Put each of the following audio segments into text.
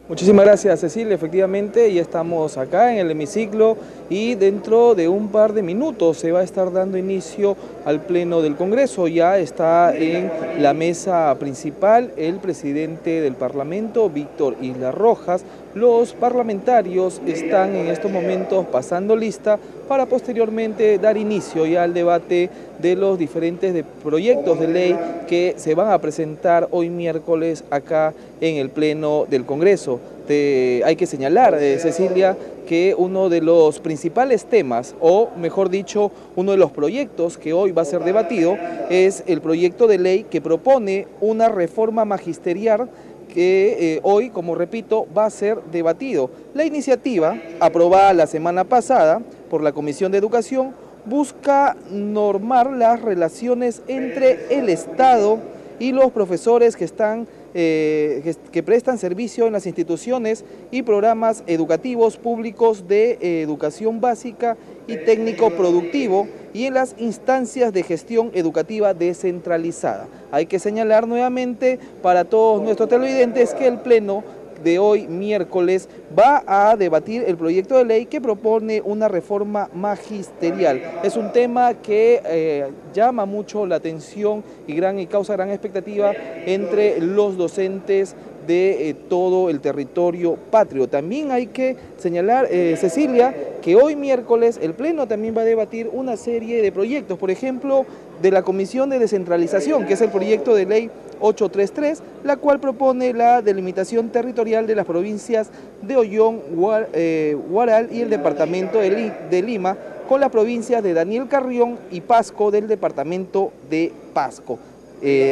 Muchísimas gracias, Cecilia. Efectivamente, ya estamos acá en el hemiciclo y dentro de un par de minutos se va a estar dando inicio al Pleno del Congreso. Ya está en la mesa principal el presidente del Parlamento, Víctor Isla Rojas. Los parlamentarios están en estos momentos pasando lista para posteriormente dar inicio ya al debate de los diferentes proyectos de ley que se van a presentar hoy miércoles acá en el Pleno del Congreso. Hay que señalar, Cecilia, que uno de los principales temas, o mejor dicho, uno de los proyectos que hoy va a ser debatido, es el proyecto de ley que propone una reforma magisterial que hoy, como repito, va a ser debatido. La iniciativa, aprobada la semana pasada por la Comisión de Educación, busca normar las relaciones entre el Estado y los profesores que prestan servicio en las instituciones y programas educativos públicos de educación básica y técnico productivo y en las instancias de gestión educativa descentralizada. Hay que señalar nuevamente para todos nuestros televidentes que el Pleno de hoy miércoles va a debatir el proyecto de ley que propone una reforma magisterial. Es un tema que llama mucho la atención y causa gran expectativa entre los docentes de todo el territorio patrio. También hay que señalar, Cecilia, que hoy miércoles el Pleno también va a debatir una serie de proyectos, por ejemplo, de la Comisión de Descentralización, que es el proyecto de ley 833, la cual propone la delimitación territorial de las provincias de Ollón, Huaral y el departamento de Lima, con las provincias de Daniel Carrión y Pasco del departamento de Pasco.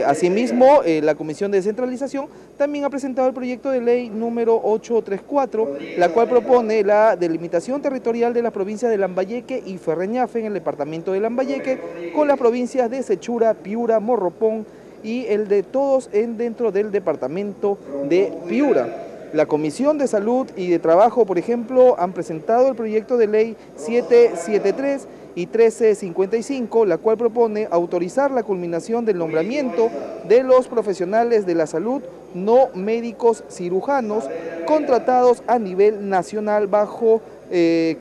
Asimismo, la Comisión de Descentralización también ha presentado el proyecto de ley número 834, la cual propone la delimitación territorial de las provincias de Lambayeque y Ferreñafe en el departamento de Lambayeque, con las provincias de Sechura, Piura, Morropón y el de todos dentro del departamento de Piura. La Comisión de Salud y de Trabajo, por ejemplo, han presentado el proyecto de ley 773 y 1355, la cual propone autorizar la culminación del nombramiento de los profesionales de la salud no médicos cirujanos contratados a nivel nacional bajo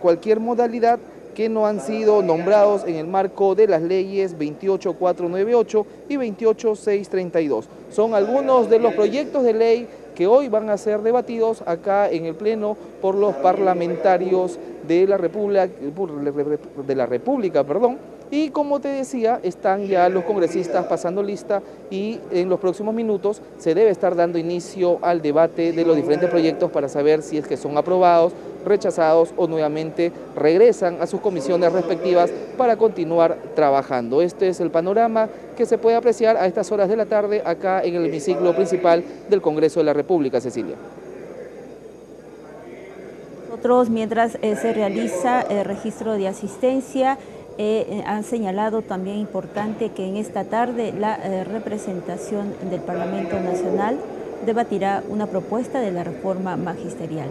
cualquier modalidad que no han sido nombrados en el marco de las leyes 28498 y 28632. Son algunos de los proyectos de ley que hoy van a ser debatidos acá en el Pleno por los parlamentarios de la República, y como te decía, están ya los congresistas pasando lista y en los próximos minutos se debe estar dando inicio al debate de los diferentes proyectos para saber si es que son aprobados, rechazados o nuevamente regresan a sus comisiones respectivas para continuar trabajando. Este es el panorama que se puede apreciar a estas horas de la tarde acá en el hemiciclo principal del Congreso de la República, Cecilia. Nosotros, mientras se realiza el registro de asistencia, han señalado también importante que en esta tarde la representación del Parlamento Nacional debatirá una propuesta de la reforma magisterial.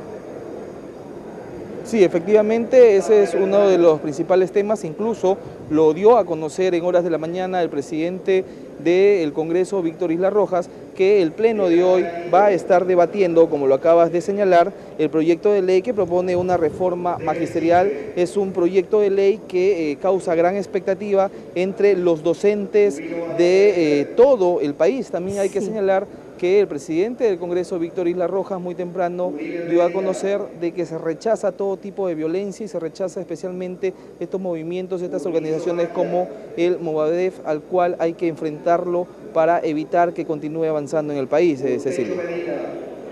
Sí, efectivamente, ese es uno de los principales temas, incluso lo dio a conocer en horas de la mañana el presidente del Congreso, Víctor Isla Rojas, que el Pleno de hoy va a estar debatiendo, como lo acabas de señalar, el proyecto de ley que propone una reforma magisterial. Es un proyecto de ley que causa gran expectativa entre los docentes de todo el país. También hay que señalar que el presidente del Congreso, Víctor Isla Rojas, muy temprano dio a conocer de que se rechaza todo tipo de violencia y se rechaza especialmente estos movimientos, estas organizaciones como el Movadef, al cual hay que enfrentarlo para evitar que continúe avanzando en el país, Cecilia.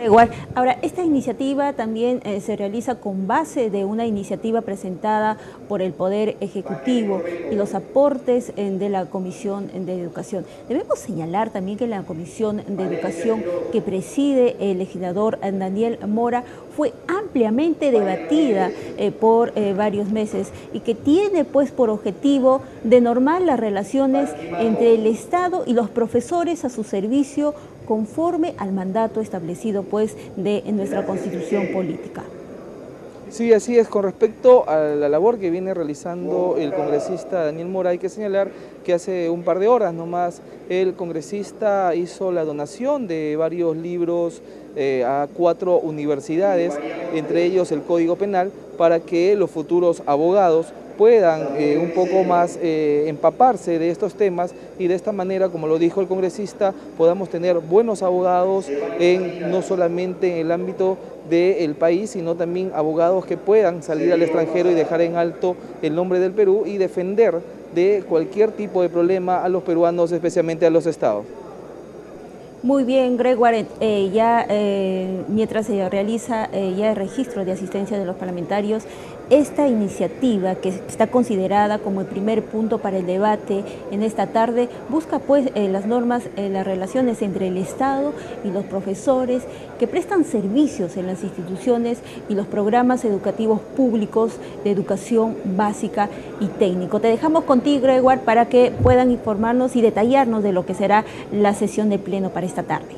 Igual. Ahora, esta iniciativa también se realiza con base de una iniciativa presentada por el Poder Ejecutivo y los aportes de la Comisión de Educación. Debemos señalar también que la Comisión de Educación que preside el legislador Daniel Mora fue ampliamente debatida por varios meses y que tiene pues por objetivo de normar las relaciones entre el Estado y los profesores a su servicio conforme al mandato establecido pues de nuestra Constitución política. Sí, así es. Con respecto a la labor que viene realizando el congresista Daniel Mora, hay que señalar que hace un par de horas nomás el congresista hizo la donación de varios libros a 4 universidades, entre ellos el Código Penal, para que los futuros abogados puedan un poco más empaparse de estos temas y de esta manera, como lo dijo el congresista, podamos tener buenos abogados no solamente en el ámbito del país, sino también abogados que puedan salir al extranjero y dejar en alto el nombre del Perú y defender de cualquier tipo de problema a los peruanos, especialmente a los estados. Muy bien, Gregoire, mientras se realiza ya el registro de asistencia de los parlamentarios, esta iniciativa que está considerada como el primer punto para el debate en esta tarde busca pues las normas, las relaciones entre el Estado y los profesores que prestan servicios en las instituciones y los programas educativos públicos de educación básica y técnico. Te dejamos contigo, Gregoire, para que puedan informarnos y detallarnos de lo que será la sesión de pleno para esta tarde.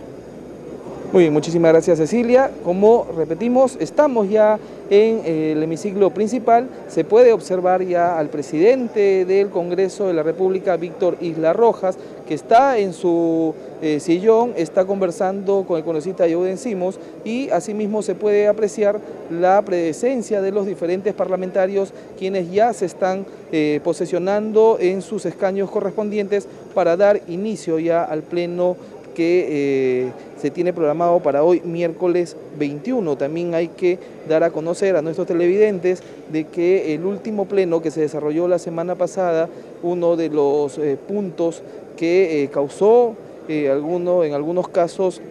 Muy bien, muchísimas gracias, Cecilia. Como repetimos, estamos ya en el hemiciclo principal. Se puede observar ya al presidente del Congreso de la República, Víctor Isla Rojas, que está en su sillón, está conversando con el congresista Yehuden Simos, y asimismo se puede apreciar la presencia de los diferentes parlamentarios quienes ya se están posesionando en sus escaños correspondientes para dar inicio ya al pleno que se tiene programado para hoy, miércoles 21. También hay que dar a conocer a nuestros televidentes de que el último pleno que se desarrolló la semana pasada, uno de los puntos que causó en algunos casos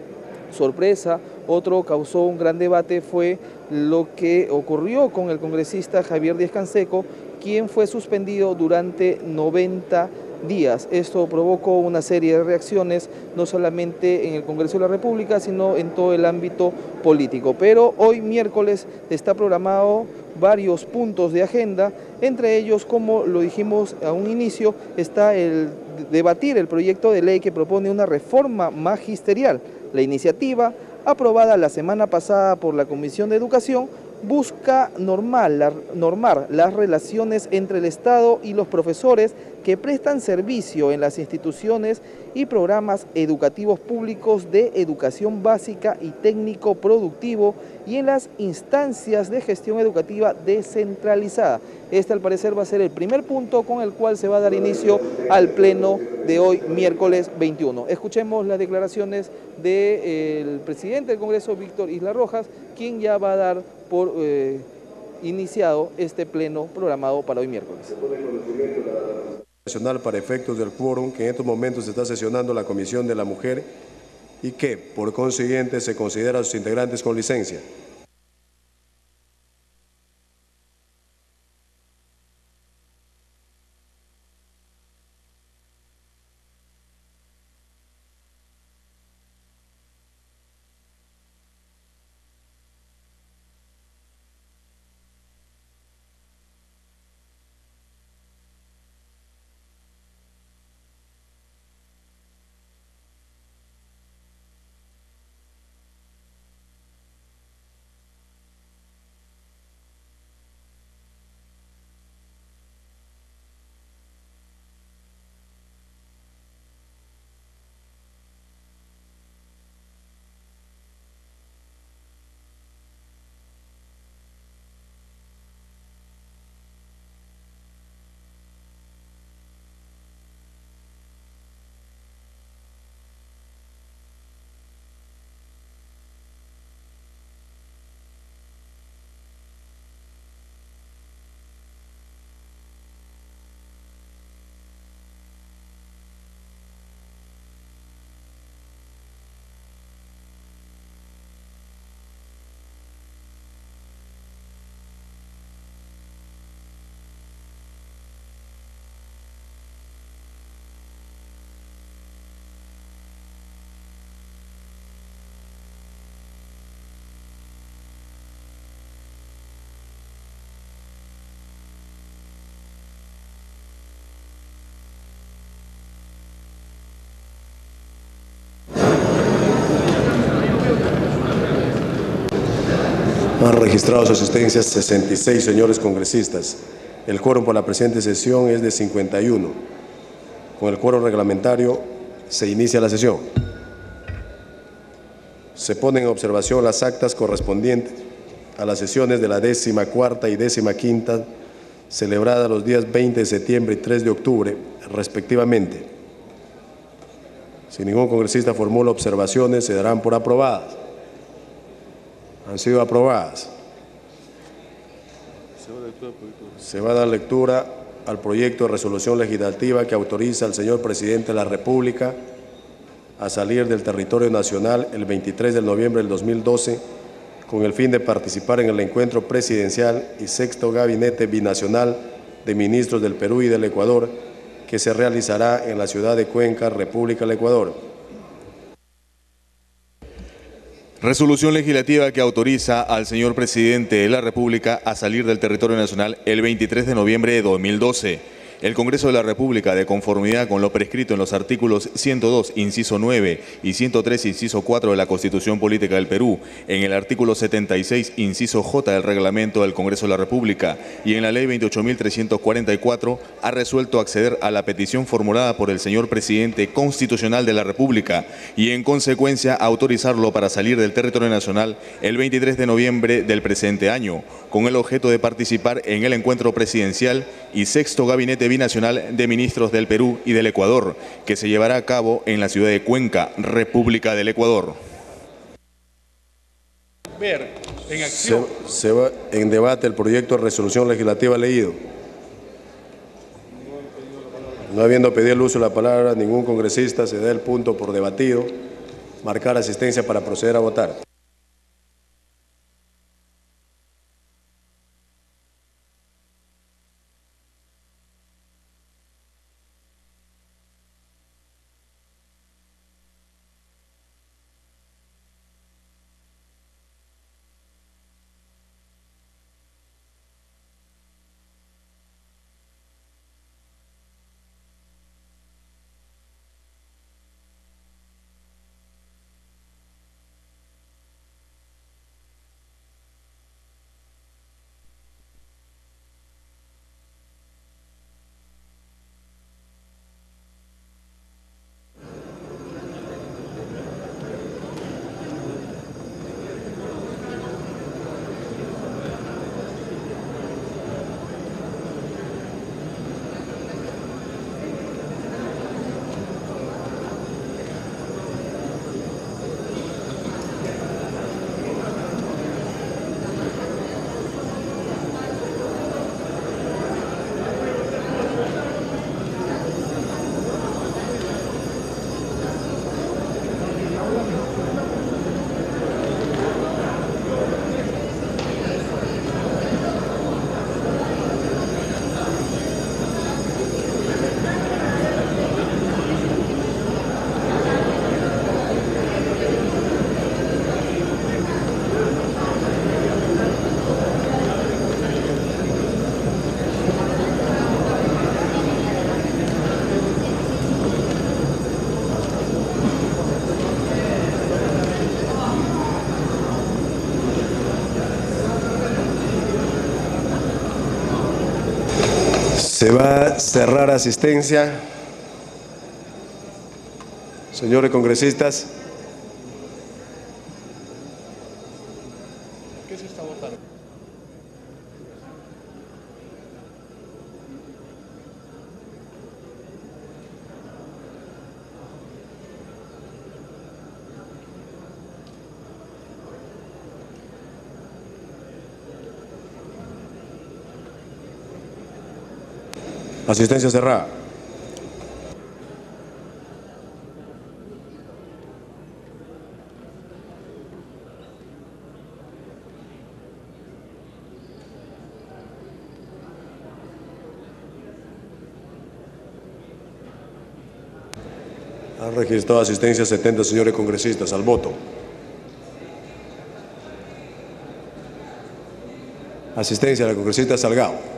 sorpresa, otro causó un gran debate, fue lo que ocurrió con el congresista Javier Díaz Canseco, quien fue suspendido durante 90 días. Esto provocó una serie de reacciones, no solamente en el Congreso de la República, sino en todo el ámbito político. Pero hoy miércoles está programado varios puntos de agenda, entre ellos, como lo dijimos a un inicio, está el debatir el proyecto de ley que propone una reforma magisterial. La iniciativa, aprobada la semana pasada por la Comisión de Educación, busca normar las relaciones entre el Estado y los profesores que prestan servicio en las instituciones y programas educativos públicos de educación básica y técnico productivo y en las instancias de gestión educativa descentralizada. Este, al parecer, va a ser el primer punto con el cual se va a dar inicio al pleno de hoy, miércoles 21. Escuchemos las declaraciones del presidente del Congreso, Víctor Isla Rojas, quien ya va a dar por iniciado este pleno programado para hoy miércoles. Nacional para efectos del quórum que en estos momentos está sesionando la Comisión de la Mujer y que, por consiguiente, se considera a sus integrantes con licencia. Han registrado su asistencia 66 señores congresistas. El quórum por la presente sesión es de 51. Con el quórum reglamentario se inicia la sesión. Se ponen en observación las actas correspondientes a las sesiones de la 14ª y 15ª celebradas los días 20 de septiembre y 3 de octubre, respectivamente. Si ningún congresista formula observaciones, se darán por aprobadas. Han sido aprobadas. Se va a dar lectura al proyecto de resolución legislativa que autoriza al señor Presidente de la República a salir del territorio nacional el 23 de noviembre del 2012 con el fin de participar en el encuentro presidencial y sexto gabinete binacional de ministros del Perú y del Ecuador que se realizará en la ciudad de Cuenca, República del Ecuador. Resolución legislativa que autoriza al señor Presidente de la República a salir del territorio nacional el 23 de noviembre de 2012. El Congreso de la República, de conformidad con lo prescrito en los artículos 102, inciso 9 y 103, inciso 4 de la Constitución Política del Perú, en el artículo 76, inciso J del Reglamento del Congreso de la República y en la Ley 28.344, ha resuelto acceder a la petición formulada por el señor Presidente Constitucional de la República y, en consecuencia, autorizarlo para salir del territorio nacional el 23 de noviembre del presente año, con el objeto de participar en el encuentro presidencial y sexto gabinete binacional de ministros del Perú y del Ecuador, que se llevará a cabo en la ciudad de Cuenca, República del Ecuador. Ver en acción. Se va en debate el proyecto de resolución legislativa leído. No habiendo pedido el uso de la palabra ningún congresista, se da el punto por debatido. Marcar asistencia para proceder a votar. Se va a cerrar asistencia. Señores congresistas. ¿Qué se está votando? Asistencia cerrada. Han registrado asistencia 70 señores congresistas al voto. Asistencia a la congresista Salgado.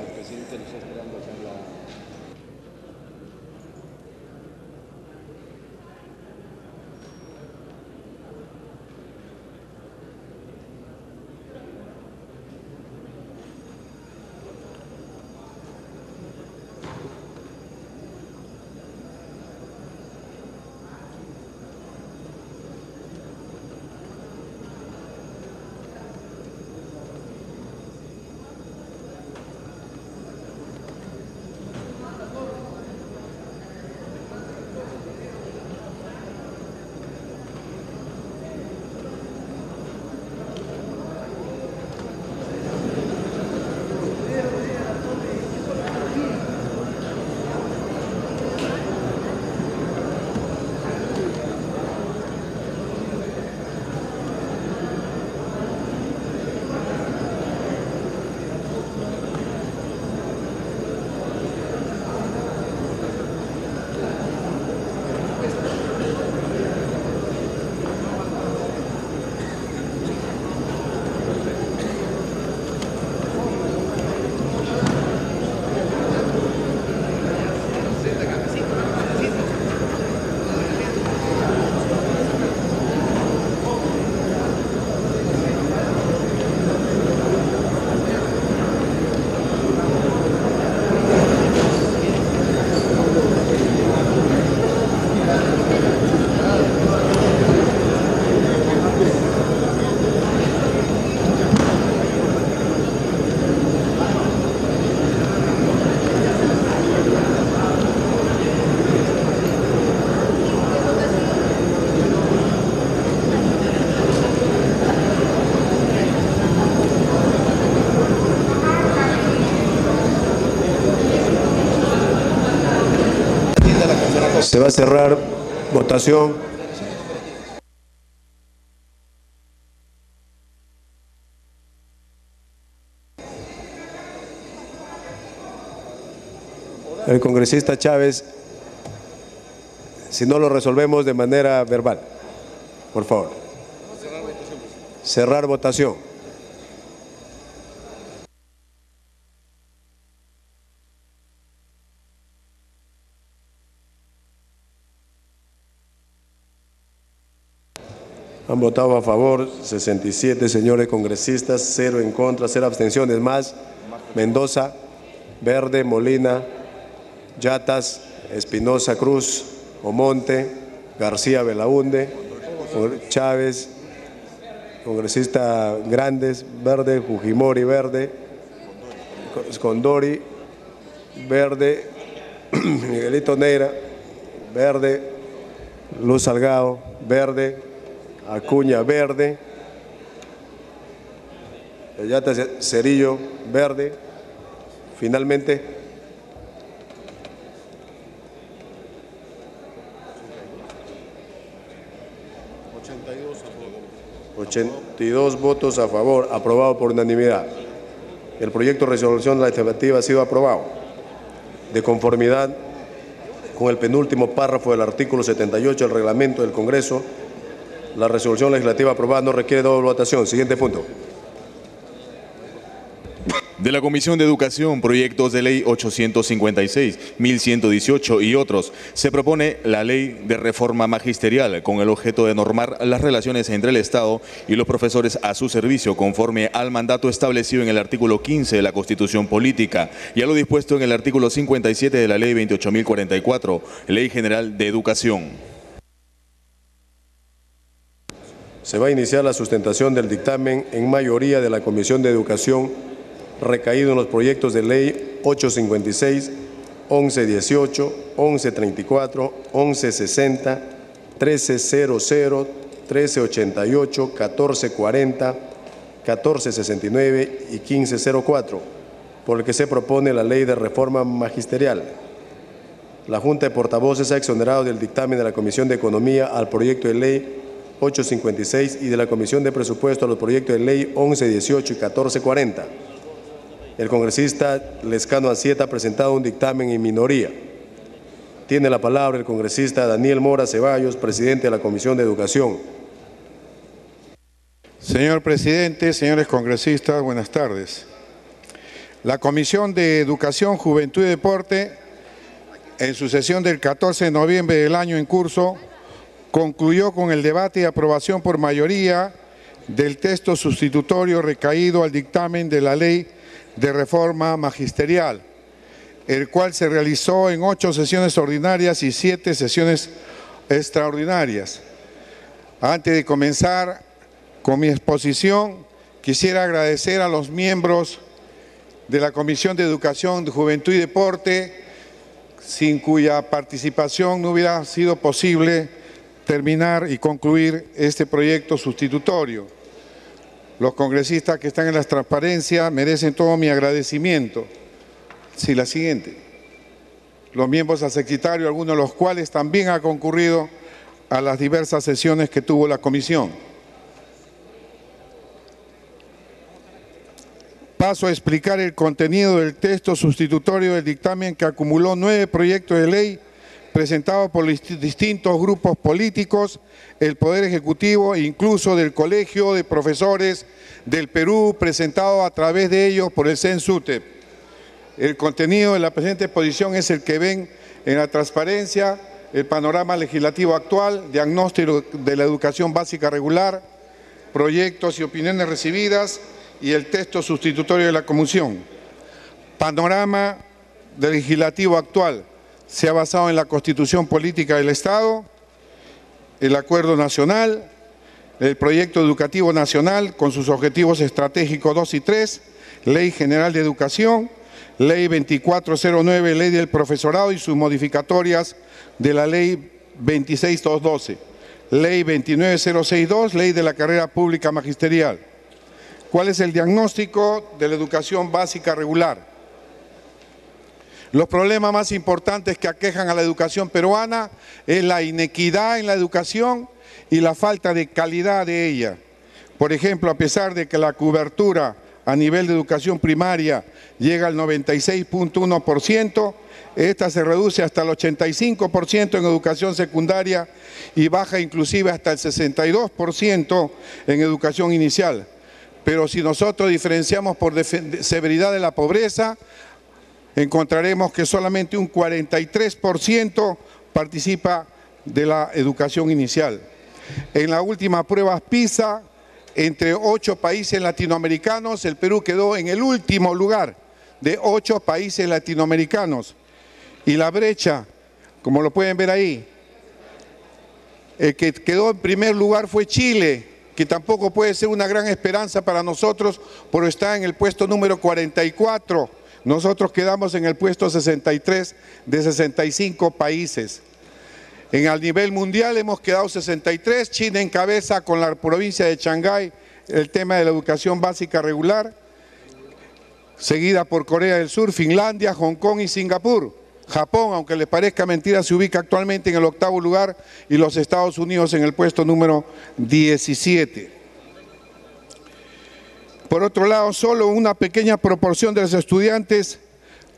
Se va a cerrar votación. El congresista Chávez, si no lo resolvemos de manera verbal, por favor. Cerrar votación. Han votado a favor 67 señores congresistas, 0 en contra, 0 abstenciones más. Mendoza, Verde, Molina, Yatas, Espinosa Cruz, Omonte, García Belaunde, Chávez, congresista Grandes, Verde, Fujimori, Verde, Condori, Verde, Miguelito Neira, Verde, Luz Salgado, Verde, Acuña, Verde, Yatas Cerillo, Verde. Finalmente, 82 votos a favor, aprobado por unanimidad. El proyecto de resolución legislativa ha sido aprobado. De conformidad con el penúltimo párrafo del artículo 78 del reglamento del Congreso, la resolución legislativa aprobada no requiere doble votación. Siguiente punto. De la Comisión de Educación, proyectos de ley 856, 1118 y otros. Se propone la ley de reforma magisterial con el objeto de normar las relaciones entre el Estado y los profesores a su servicio conforme al mandato establecido en el artículo 15 de la Constitución Política y a lo dispuesto en el artículo 57 de la ley 28.044, Ley General de Educación. Se va a iniciar la sustentación del dictamen en mayoría de la Comisión de Educación recaído en los proyectos de ley 856, 1118, 1134, 1160, 1300, 1388, 1440, 1469 y 1504, por el que se propone la ley de reforma magisterial. La Junta de Portavoces ha exonerado del dictamen de la Comisión de Economía al proyecto de ley 856 y de la Comisión de Presupuesto a los proyectos de ley 1118 y 1440. El congresista Lescano Ancieta ha presentado un dictamen en minoría. Tiene la palabra el congresista Daniel Mora Ceballos, presidente de la Comisión de Educación. Señor presidente, señores congresistas, buenas tardes. La Comisión de Educación, Juventud y Deporte, en su sesión del 14 de noviembre del año en curso, concluyó con el debate y aprobación por mayoría del texto sustitutorio recaído al dictamen de la Ley de Reforma Magisterial, el cual se realizó en 8 sesiones ordinarias y 7 sesiones extraordinarias. Antes de comenzar con mi exposición, quisiera agradecer a los miembros de la Comisión de Educación, Juventud y Deporte, sin cuya participación no hubiera sido posible terminar y concluir este proyecto sustitutorio. Los congresistas que están en la transparencia merecen todo mi agradecimiento. Sí, la siguiente. Los miembros al secretario, algunos de los cuales también han concurrido a las diversas sesiones que tuvo la comisión. Paso a explicar el contenido del texto sustitutorio del dictamen que acumuló 9 proyectos de ley presentados por distintos grupos políticos, el Poder Ejecutivo e incluso del Colegio de Profesores del Perú, presentado a través de ellos por el CENSUTEP. El contenido de la presente exposición es el que ven en la transparencia, el panorama legislativo actual, diagnóstico de la educación básica regular, proyectos y opiniones recibidas y el texto sustitutorio de la Comisión. Panorama legislativo actual. Se ha basado en la Constitución Política del Estado, el Acuerdo Nacional, el Proyecto Educativo Nacional con sus objetivos estratégicos 2 y 3, Ley General de Educación, Ley 2409, Ley del Profesorado y sus modificatorias de la Ley 26212, Ley 29062, Ley de la Carrera Pública Magisterial. ¿Cuál es el diagnóstico de la educación básica regular? Los problemas más importantes que aquejan a la educación peruana es la inequidad en la educación y la falta de calidad de ella. Por ejemplo, a pesar de que la cobertura a nivel de educación primaria llega al 96.1%, esta se reduce hasta el 85% en educación secundaria y baja inclusive hasta el 62% en educación inicial. Pero si nosotros diferenciamos por severidad de la pobreza, encontraremos que solamente un 43% participa de la educación inicial. En la última prueba PISA, entre 8 países latinoamericanos, el Perú quedó en el último lugar de 8 países latinoamericanos. Y la brecha, como lo pueden ver ahí, el que quedó en primer lugar fue Chile, que tampoco puede ser una gran esperanza para nosotros, pero está en el puesto número 44. Nosotros quedamos en el puesto 63 de 65 países. Al nivel mundial hemos quedado 63, China encabeza con la provincia de Shanghái el tema de la educación básica regular, seguida por Corea del Sur, Finlandia, Hong Kong y Singapur. Japón, aunque les parezca mentira, se ubica actualmente en el 8º lugar y los Estados Unidos en el puesto número 17. Por otro lado, solo una pequeña proporción de los estudiantes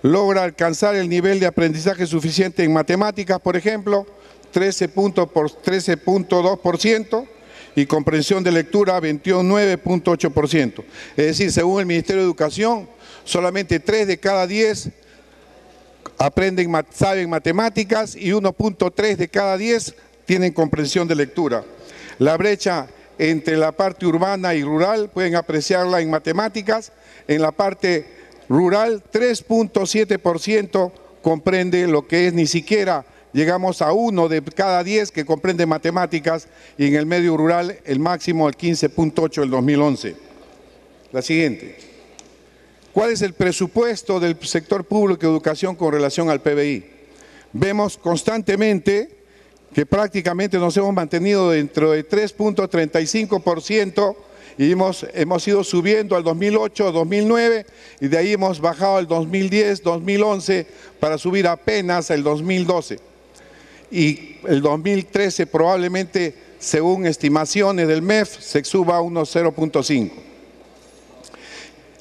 logra alcanzar el nivel de aprendizaje suficiente en matemáticas, por ejemplo, 13.2%, y comprensión de lectura 29.8%. Es decir, según el Ministerio de Educación, solamente 3 de cada 10 saben matemáticas y 1.3 de cada 10 tienen comprensión de lectura. La brecha entre la parte urbana y rural pueden apreciarla en matemáticas. En la parte rural, 3.7% comprende lo que es ni siquiera. Llegamos a 1 de cada 10 que comprende matemáticas y en el medio rural el máximo el 15.8 del 2011. La siguiente. ¿Cuál es el presupuesto del sector público de educación con relación al PBI? Vemos constantemente que prácticamente nos hemos mantenido dentro de 3.35% y hemos ido subiendo al 2008, 2009 y de ahí hemos bajado al 2010, 2011 para subir apenas al 2012. Y el 2013 probablemente, según estimaciones del MEF, se suba a unos 0.5.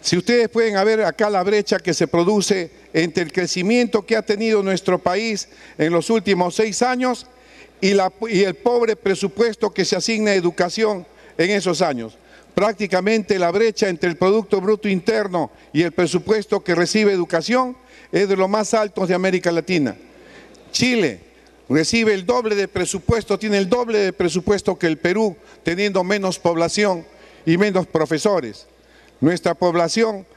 Si ustedes pueden ver acá la brecha que se produce entre el crecimiento que ha tenido nuestro país en los últimos 6 años y el pobre presupuesto que se asigna a educación en esos años. Prácticamente la brecha entre el Producto Bruto Interno y el presupuesto que recibe educación es de los más altos de América Latina. Chile recibe el doble de presupuesto, tiene el doble de presupuesto que el Perú, teniendo menos población y menos profesores. Nuestra población,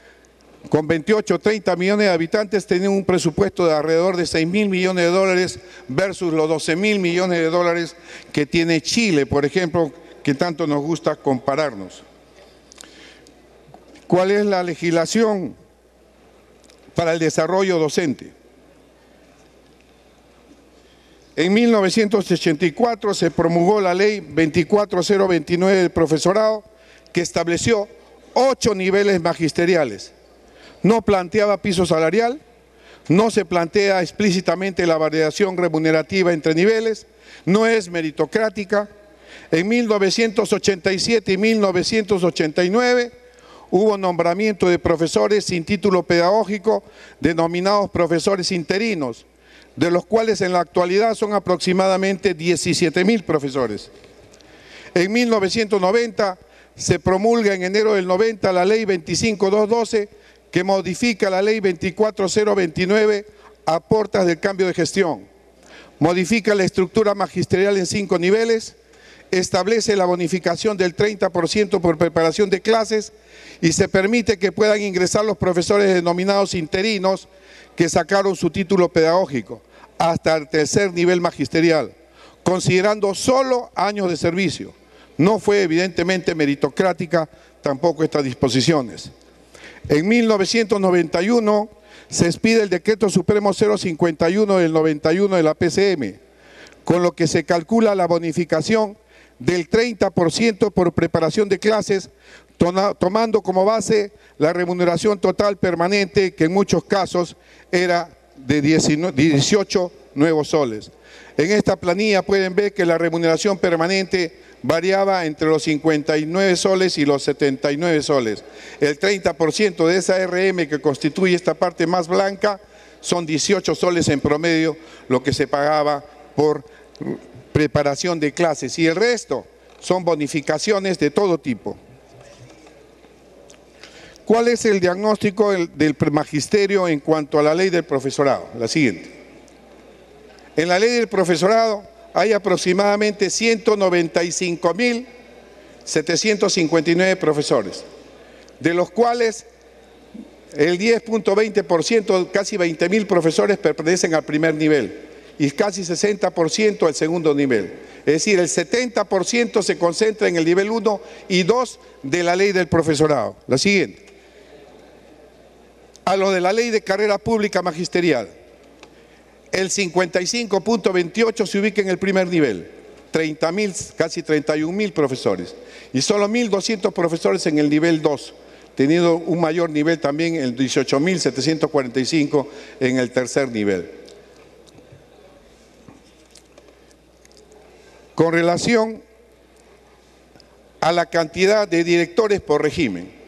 con 28 o 30 millones de habitantes, tiene un presupuesto de alrededor de 6.000 millones de dólares versus los 12.000 millones de dólares que tiene Chile, por ejemplo, que tanto nos gusta compararnos. ¿Cuál es la legislación para el desarrollo docente? En 1984 se promulgó la ley 24029 del profesorado, que estableció 8 niveles magisteriales. No planteaba piso salarial, no se plantea explícitamente la variación remunerativa entre niveles, no es meritocrática. En 1987 y 1989 hubo nombramiento de profesores sin título pedagógico, denominados profesores interinos, de los cuales en la actualidad son aproximadamente 17.000 profesores. En 1990 se promulga en enero del 90 la ley 25212, que modifica la ley 24029 a portas del cambio de gestión. Modifica la estructura magisterial en 5 niveles, establece la bonificación del 30% por preparación de clases y se permite que puedan ingresar los profesores denominados interinos que sacaron su título pedagógico hasta el 3er nivel magisterial, considerando solo años de servicio. No fue evidentemente meritocrática tampoco estas disposiciones. En 1991 se expide el Decreto Supremo 051 del 91 de la PCM, con lo que se calcula la bonificación del 30% por preparación de clases, tomando como base la remuneración total permanente, que en muchos casos era de 18 nuevos soles. En esta planilla pueden ver que la remuneración permanente variaba entre los 59 soles y los 79 soles. El 30% de esa RM que constituye esta parte más blanca son 18 soles en promedio lo que se pagaba por preparación de clases y el resto son bonificaciones de todo tipo. ¿Cuál es el diagnóstico del magisterio en cuanto a la ley del profesorado? La siguiente. En la ley del profesorado hay aproximadamente 195.759 profesores, de los cuales el 10.20%, casi 20.000 profesores pertenecen al primer nivel y casi 60% al segundo nivel. Es decir, el 70% se concentra en el nivel 1 y 2 de la ley del profesorado. La siguiente. A lo de la ley de carrera pública magisterial. El 55.28 se ubica en el primer nivel, 30.000, casi 31.000 profesores, y solo 1.200 profesores en el nivel 2, teniendo un mayor nivel también, el 18.745 en el tercer nivel. Con relación a la cantidad de directores por régimen,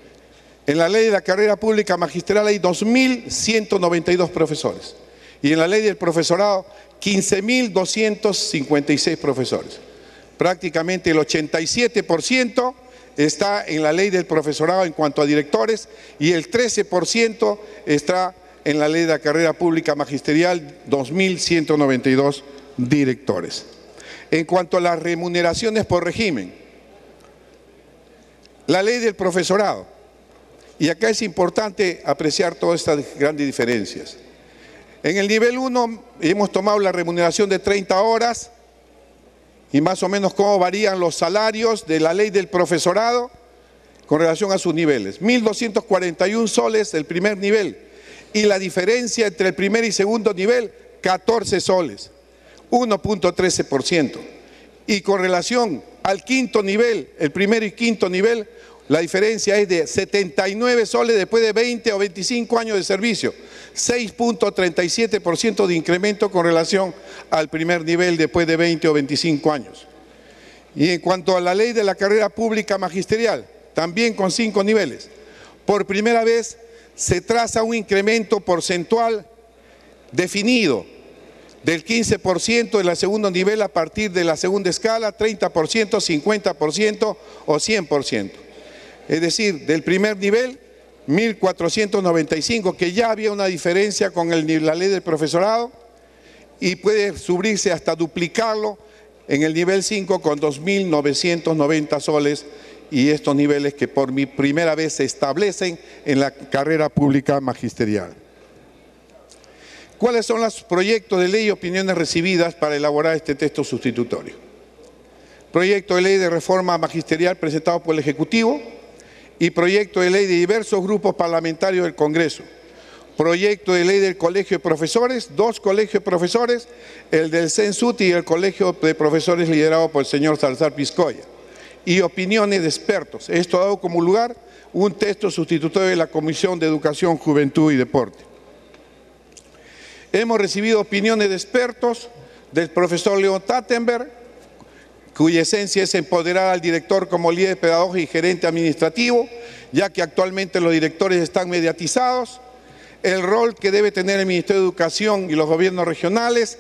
en la ley de la carrera pública magisterial hay 2.192 profesores. Y en la ley del profesorado, 15.256 profesores. Prácticamente el 87% está en la ley del profesorado en cuanto a directores y el 13% está en la ley de la carrera pública magisterial, 2.192 directores. En cuanto a las remuneraciones por régimen, la ley del profesorado, y acá es importante apreciar todas estas grandes diferencias. En el nivel 1 hemos tomado la remuneración de 30 horas y más o menos cómo varían los salarios de la ley del profesorado con relación a sus niveles. 1.241 soles el primer nivel y la diferencia entre el primer y segundo nivel, 14 soles, 1.13%. Y con relación al quinto nivel, el primero y quinto nivel, la diferencia es de 79 soles después de 20 o 25 años de servicio, 6.37% de incremento con relación al primer nivel después de 20 o 25 años. Y en cuanto a la ley de la carrera pública magisterial, también con 5 niveles, por primera vez se traza un incremento porcentual definido del 15% en el segundo nivel a partir de la segunda escala, 30%, 50% o 100%. Es decir, del primer nivel, 1.495, que ya había una diferencia con la ley del profesorado y puede subirse hasta duplicarlo en el nivel 5 con 2.990 soles y estos niveles que por primera vez se establecen en la carrera pública magisterial. ¿Cuáles son los proyectos de ley y opiniones recibidas para elaborar este texto sustitutorio? Proyecto de ley de reforma magisterial presentado por el Ejecutivo y proyecto de ley de diversos grupos parlamentarios del Congreso. Proyecto de ley del Colegio de Profesores, 2 colegios de profesores, el del CENSUT y el Colegio de Profesores liderado por el señor Salazar Piscoya. Y opiniones de expertos. Esto ha dado como lugar un texto sustitutorio de la Comisión de Educación, Juventud y Deporte. Hemos recibido opiniones de expertos del profesor León Tattenberg, cuya esencia es empoderar al director como líder pedagógico y gerente administrativo, ya que actualmente los directores están mediatizados. El rol que debe tener el Ministerio de Educación y los gobiernos regionales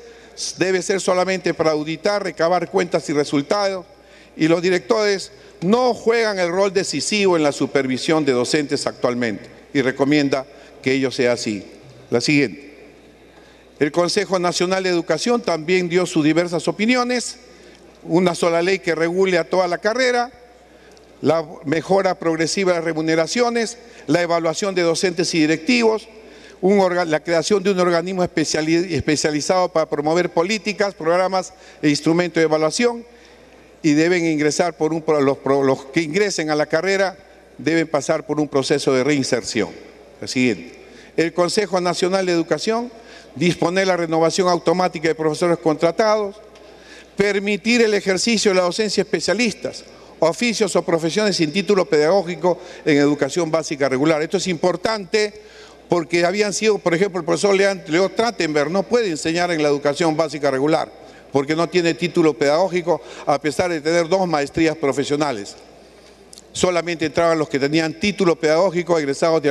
debe ser solamente para auditar, recabar cuentas y resultados, y los directores no juegan el rol decisivo en la supervisión de docentes actualmente, y recomienda que ello sea así. La siguiente. El Consejo Nacional de Educación también dio sus diversas opiniones. Una sola ley que regule a toda la carrera, la mejora progresiva de las remuneraciones, la evaluación de docentes y directivos, la creación de un organismo especializado para promover políticas, programas e instrumentos de evaluación y deben ingresar los que ingresen a la carrera deben pasar por un proceso de reinserción. La siguiente. El Consejo Nacional de Educación disponer la renovación automática de profesores contratados, permitir el ejercicio de la docencia especialistas, oficios o profesiones sin título pedagógico en educación básica regular. Esto es importante porque habían sido, por ejemplo, el profesor Leo Trattenberg no puede enseñar en la educación básica regular, porque no tiene título pedagógico, a pesar de tener 2 maestrías profesionales. Solamente entraban los que tenían título pedagógico egresados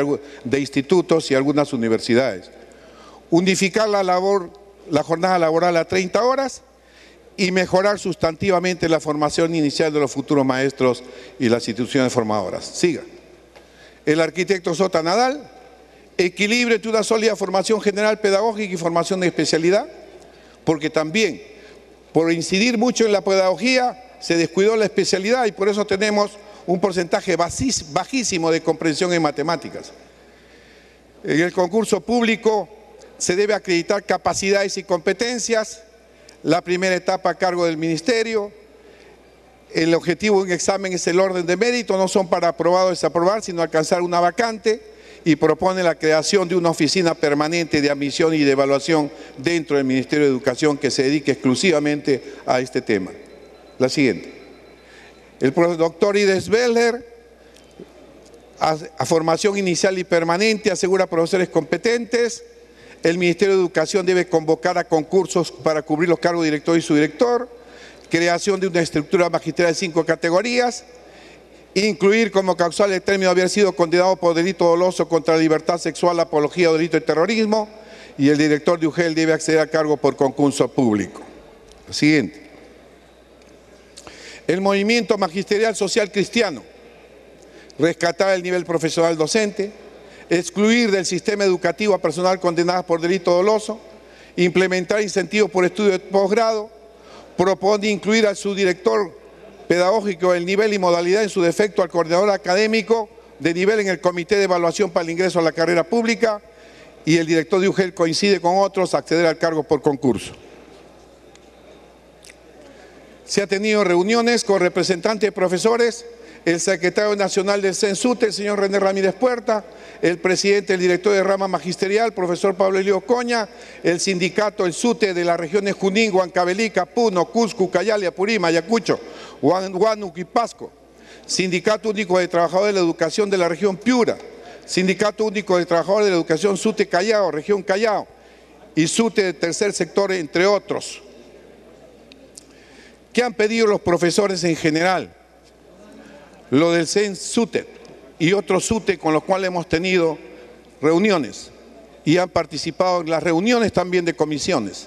de institutos y algunas universidades. Unificar la jornada laboral a 30 horas y mejorar sustantivamente la formación inicial de los futuros maestros y las instituciones formadoras. Siga. El arquitecto Sota Nadal, equilibrio entre una sólida formación general pedagógica y formación de especialidad, porque también, por incidir mucho en la pedagogía, se descuidó la especialidad y por eso tenemos un porcentaje bajísimo de comprensión en matemáticas. En el concurso público se debe acreditar capacidades y competencias, la primera etapa a cargo del ministerio. El objetivo de un examen es el orden de mérito, no son para aprobar o desaprobar, sino alcanzar una vacante, y propone la creación de una oficina permanente de admisión y de evaluación dentro del Ministerio de Educación que se dedique exclusivamente a este tema. La siguiente. El doctor Ides Beller, a formación inicial y permanente, asegura profesores competentes. El Ministerio de Educación debe convocar a concursos para cubrir los cargos de director y subdirector. Creación de una estructura magisterial de 5 categorías. Incluir como causal el término de haber sido condenado por delito doloso contra la libertad sexual, apología o delito de terrorismo. Y el director de UGEL debe acceder al cargo por concurso público. Lo siguiente. El movimiento magisterial social cristiano. Rescatar el nivel profesional docente. Excluir del sistema educativo a personal condenado por delito doloso. Implementar incentivos por estudio de posgrado. Propone incluir al subdirector pedagógico el nivel y modalidad, en su defecto al coordinador académico de nivel en el comité de evaluación para el ingreso a la carrera pública, y el director de UGEL coincide con otros acceder al cargo por concurso. Se ha tenido reuniones con representantes de profesores, el secretario nacional del CENSUTE, el señor René Ramírez Puerta, el presidente, el director de rama magisterial, profesor Pablo Elío Coña, el sindicato, el SUTE de las regiones Junín, Huancavelica, Puno, Cusco, Ucayali, Apurímac, Ayacucho, Huánuco y Pasco, Sindicato Único de Trabajadores de la Educación de la región Piura, Sindicato Único de Trabajadores de la Educación SUTE Callao, región Callao, y SUTE de tercer sector, entre otros. ¿Qué han pedido los profesores en general? Lo del CENSUTE y otros SUTE con los cuales hemos tenido reuniones y han participado en las reuniones también de comisiones.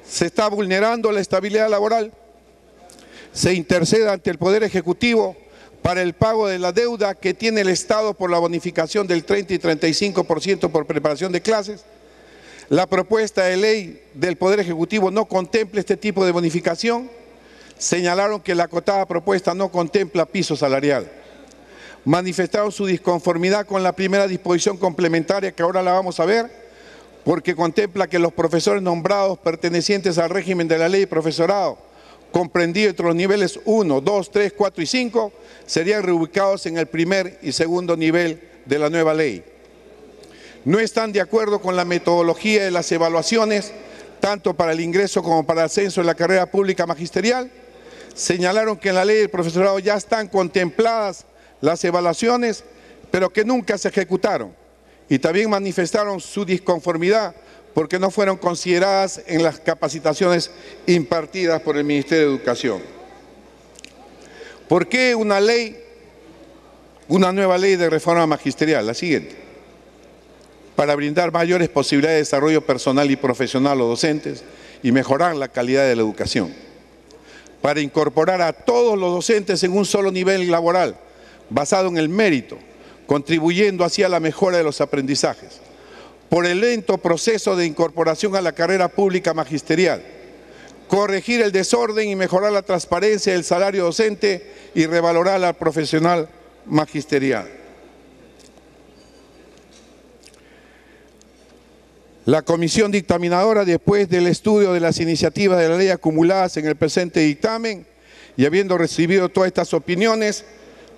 Se está vulnerando la estabilidad laboral, se intercede ante el Poder Ejecutivo para el pago de la deuda que tiene el Estado por la bonificación del 30 y 35% por preparación de clases. La propuesta de ley del Poder Ejecutivo no contempla este tipo de bonificación. Señalaron que la acotada propuesta no contempla piso salarial. Manifestaron su disconformidad con la primera disposición complementaria, que ahora la vamos a ver, porque contempla que los profesores nombrados pertenecientes al régimen de la ley de profesorado, comprendido entre los niveles 1, 2, 3, 4 y 5, serían reubicados en el primer y segundo nivel de la nueva ley. No están de acuerdo con la metodología de las evaluaciones, tanto para el ingreso como para el ascenso en la carrera pública magisterial. Señalaron que en la ley del profesorado ya están contempladas las evaluaciones, pero que nunca se ejecutaron. Y también manifestaron su disconformidad porque no fueron consideradas en las capacitaciones impartidas por el Ministerio de Educación. ¿Por qué una nueva ley de reforma magisterial? La siguiente. Para brindar mayores posibilidades de desarrollo personal y profesional a los docentes y mejorar la calidad de la educación. Para incorporar a todos los docentes en un solo nivel laboral, basado en el mérito, contribuyendo así a la mejora de los aprendizajes. Por el lento proceso de incorporación a la carrera pública magisterial. Corregir el desorden y mejorar la transparencia del salario docente y revalorar al profesional magisterial. La comisión dictaminadora, después del estudio de las iniciativas de la ley acumuladas en el presente dictamen y habiendo recibido todas estas opiniones,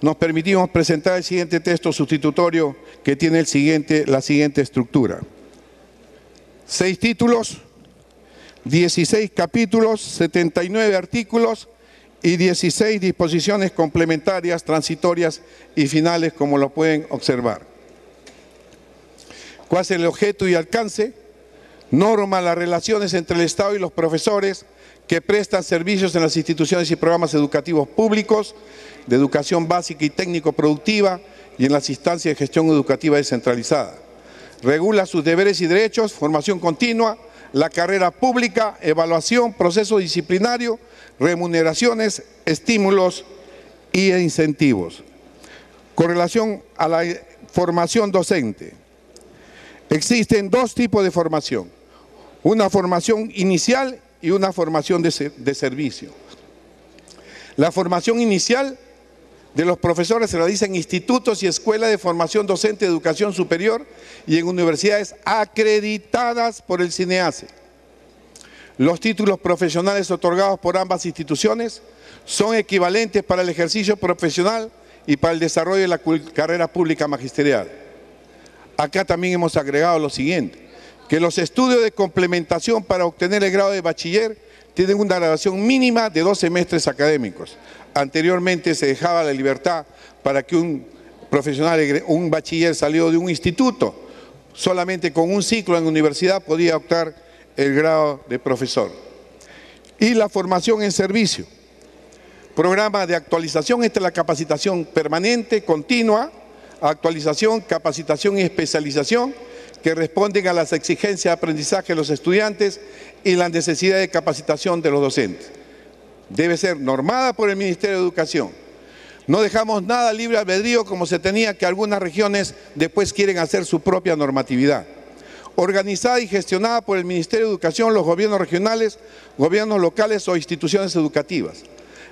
nos permitimos presentar el siguiente texto sustitutorio que tiene la siguiente estructura. 6 títulos, 16 capítulos, 79 artículos y 16 disposiciones complementarias, transitorias y finales, como lo pueden observar. cuál es el objeto y alcance, norma las relaciones entre el Estado y los profesores que prestan servicios en las instituciones y programas educativos públicos, de educación básica y técnico-productiva y en las instancias de gestión educativa descentralizada. Regula sus deberes y derechos, formación continua, la carrera pública, evaluación, proceso disciplinario, remuneraciones, estímulos y incentivos. Con relación a la formación docente, existen dos tipos de formación, una formación inicial y una formación de servicio. La formación inicial de los profesores se realiza en institutos y escuelas de formación docente de educación superior y en universidades acreditadas por el CINEACE. Los títulos profesionales otorgados por ambas instituciones son equivalentes para el ejercicio profesional y para el desarrollo de la carrera pública magisterial. Acá también hemos agregado lo siguiente, que los estudios de complementación para obtener el grado de bachiller tienen una graduación mínima de 2 semestres académicos. Anteriormente se dejaba la libertad para que un profesional, un bachiller salido de un instituto, solamente con un ciclo en la universidad podía optar el grado de profesor. Y la formación en servicio. Programa de actualización, esta es la capacitación permanente, continua, actualización, capacitación y especialización que responden a las exigencias de aprendizaje de los estudiantes y la necesidad de capacitación de los docentes. Debe ser normada por el Ministerio de Educación. No dejamos nada libre albedrío como se tenía, que algunas regiones después quieren hacer su propia normatividad. Organizada y gestionada por el Ministerio de Educación, los gobiernos regionales, gobiernos locales o instituciones educativas.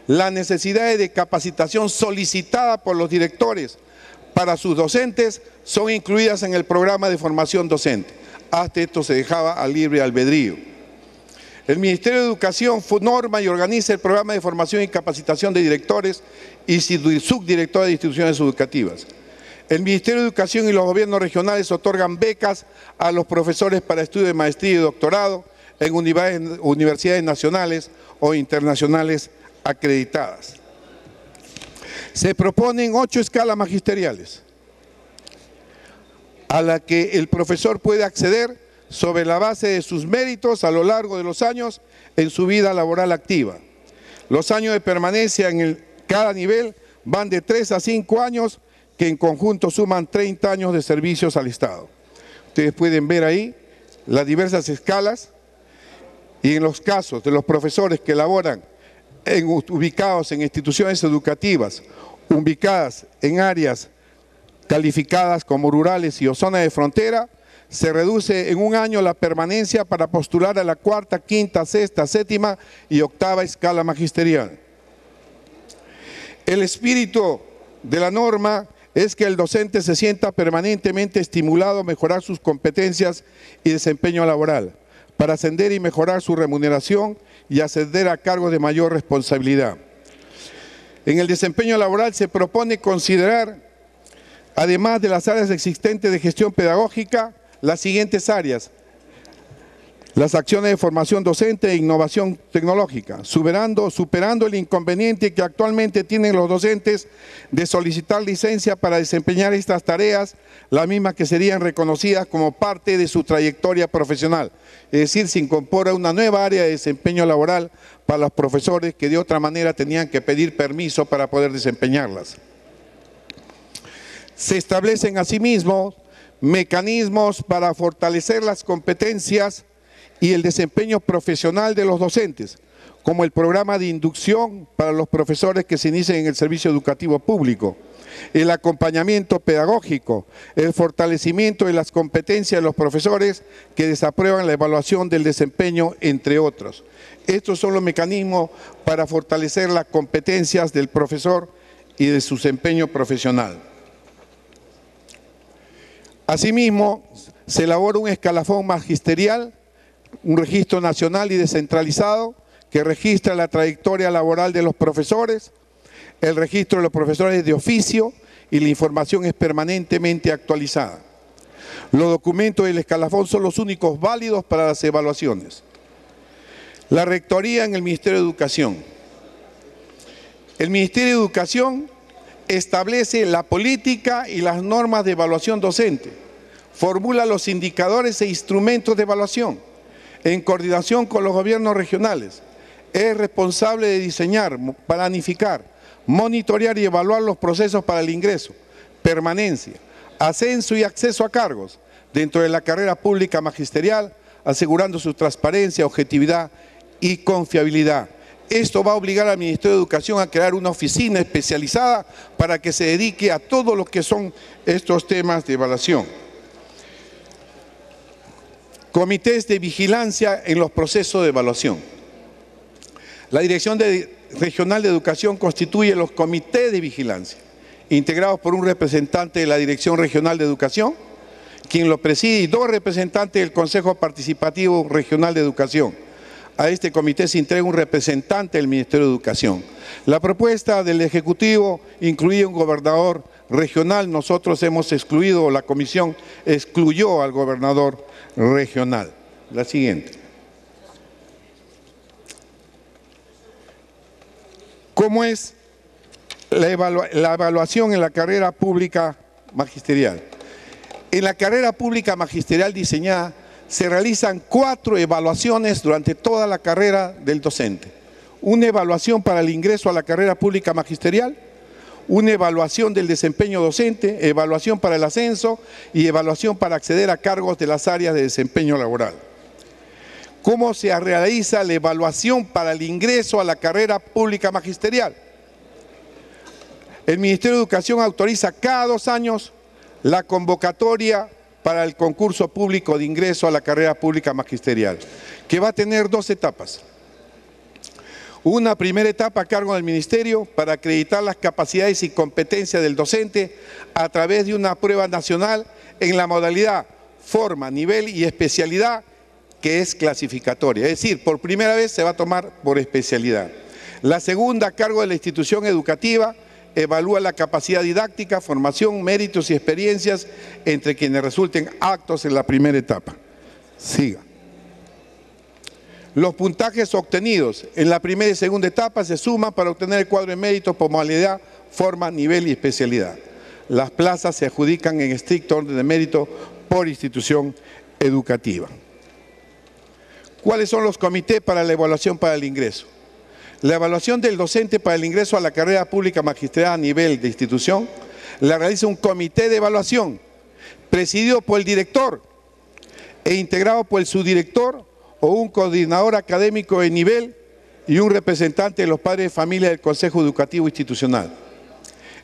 Las necesidades de capacitación solicitada por los directores para sus docentes son incluidas en el programa de formación docente. Hasta esto se dejaba a libre albedrío. El Ministerio de Educación norma y organiza el programa de formación y capacitación de directores y subdirectores de instituciones educativas. El Ministerio de Educación y los gobiernos regionales otorgan becas a los profesores para estudios de maestría y doctorado en universidades nacionales o internacionales acreditadas. Se proponen 8 escalas magisteriales a las que el profesor puede acceder sobre la base de sus méritos a lo largo de los años en su vida laboral activa. Los años de permanencia en cada nivel van de 3 a 5 años, que en conjunto suman 30 años de servicios al Estado. Ustedes pueden ver ahí las diversas escalas, y en los casos de los profesores que laboran ubicados en instituciones educativas, ubicadas en áreas calificadas como rurales y o zonas de frontera, se reduce en un año la permanencia para postular a la 4ª, 5ª, 6ª, 7ª y 8ª escala magisterial. El espíritu de la norma es que el docente se sienta permanentemente estimulado a mejorar sus competencias y desempeño laboral, para ascender y mejorar su remuneración y ascender a cargos de mayor responsabilidad. En el desempeño laboral se propone considerar, además de las áreas existentes de gestión pedagógica, las siguientes áreas: las acciones de formación docente e innovación tecnológica, superando el inconveniente que actualmente tienen los docentes de solicitar licencia para desempeñar estas tareas, las mismas que serían reconocidas como parte de su trayectoria profesional. Es decir, se incorpora una nueva área de desempeño laboral para los profesores que de otra manera tenían que pedir permiso para poder desempeñarlas. Se establecen asimismo mecanismos para fortalecer las competencias y el desempeño profesional de los docentes, como el programa de inducción para los profesores que se inician en el servicio educativo público, el acompañamiento pedagógico, el fortalecimiento de las competencias de los profesores que desaprueban la evaluación del desempeño, entre otros. Estos son los mecanismos para fortalecer las competencias del profesor y de su desempeño profesional. Asimismo, se elabora un escalafón magisterial, un registro nacional y descentralizado que registra la trayectoria laboral de los profesores, el registro de los profesores de oficio, y la información es permanentemente actualizada. Los documentos del escalafón son los únicos válidos para las evaluaciones. La rectoría en el Ministerio de Educación. El Ministerio de Educación establece la política y las normas de evaluación docente, formula los indicadores e instrumentos de evaluación en coordinación con los gobiernos regionales. Es responsable de diseñar, planificar, monitorear y evaluar los procesos para el ingreso, permanencia, ascenso y acceso a cargos dentro de la carrera pública magisterial, asegurando su transparencia, objetividad y confiabilidad. Esto va a obligar al Ministerio de Educación a crear una oficina especializada para que se dedique a todo lo que son estos temas de evaluación. Comités de vigilancia en los procesos de evaluación. La Dirección Regional de Educación constituye los comités de vigilancia, integrados por un representante de la Dirección Regional de Educación, quien lo preside, y 2 representantes del Consejo Participativo Regional de Educación. A este comité se integra un representante del Ministerio de Educación. La propuesta del Ejecutivo incluía un gobernador regional. Nosotros hemos excluido, la comisión excluyó al gobernador regional. La siguiente. ¿Cómo es la evaluación en la carrera pública magisterial? En la carrera pública magisterial diseñada se realizan 4 evaluaciones durante toda la carrera del docente. Una evaluación para el ingreso a la carrera pública magisterial, una evaluación del desempeño docente, evaluación para el ascenso y evaluación para acceder a cargos de las áreas de desempeño laboral. ¿Cómo se realiza la evaluación para el ingreso a la carrera pública magisterial? El Ministerio de Educación autoriza cada 2 años la convocatoria para el concurso público de ingreso a la carrera pública magisterial, que va a tener 2 etapas. Una primera etapa a cargo del Ministerio para acreditar las capacidades y competencias del docente a través de una prueba nacional en la modalidad, forma, nivel y especialidad, que es clasificatoria. Es decir, por primera vez se va a tomar por especialidad. La segunda, a cargo de la institución educativa, evalúa la capacidad didáctica, formación, méritos y experiencias entre quienes resulten aptos en la primera etapa. Siga. Los puntajes obtenidos en la primera y segunda etapa se suman para obtener el cuadro de méritos por modalidad, forma, nivel y especialidad. Las plazas se adjudican en estricto orden de mérito por institución educativa. ¿Cuáles son los comités para la evaluación para el ingreso? La evaluación del docente para el ingreso a la carrera pública magisterial a nivel de institución la realiza un comité de evaluación presidido por el director e integrado por el subdirector o un coordinador académico de nivel y un representante de los padres de familia del Consejo Educativo Institucional.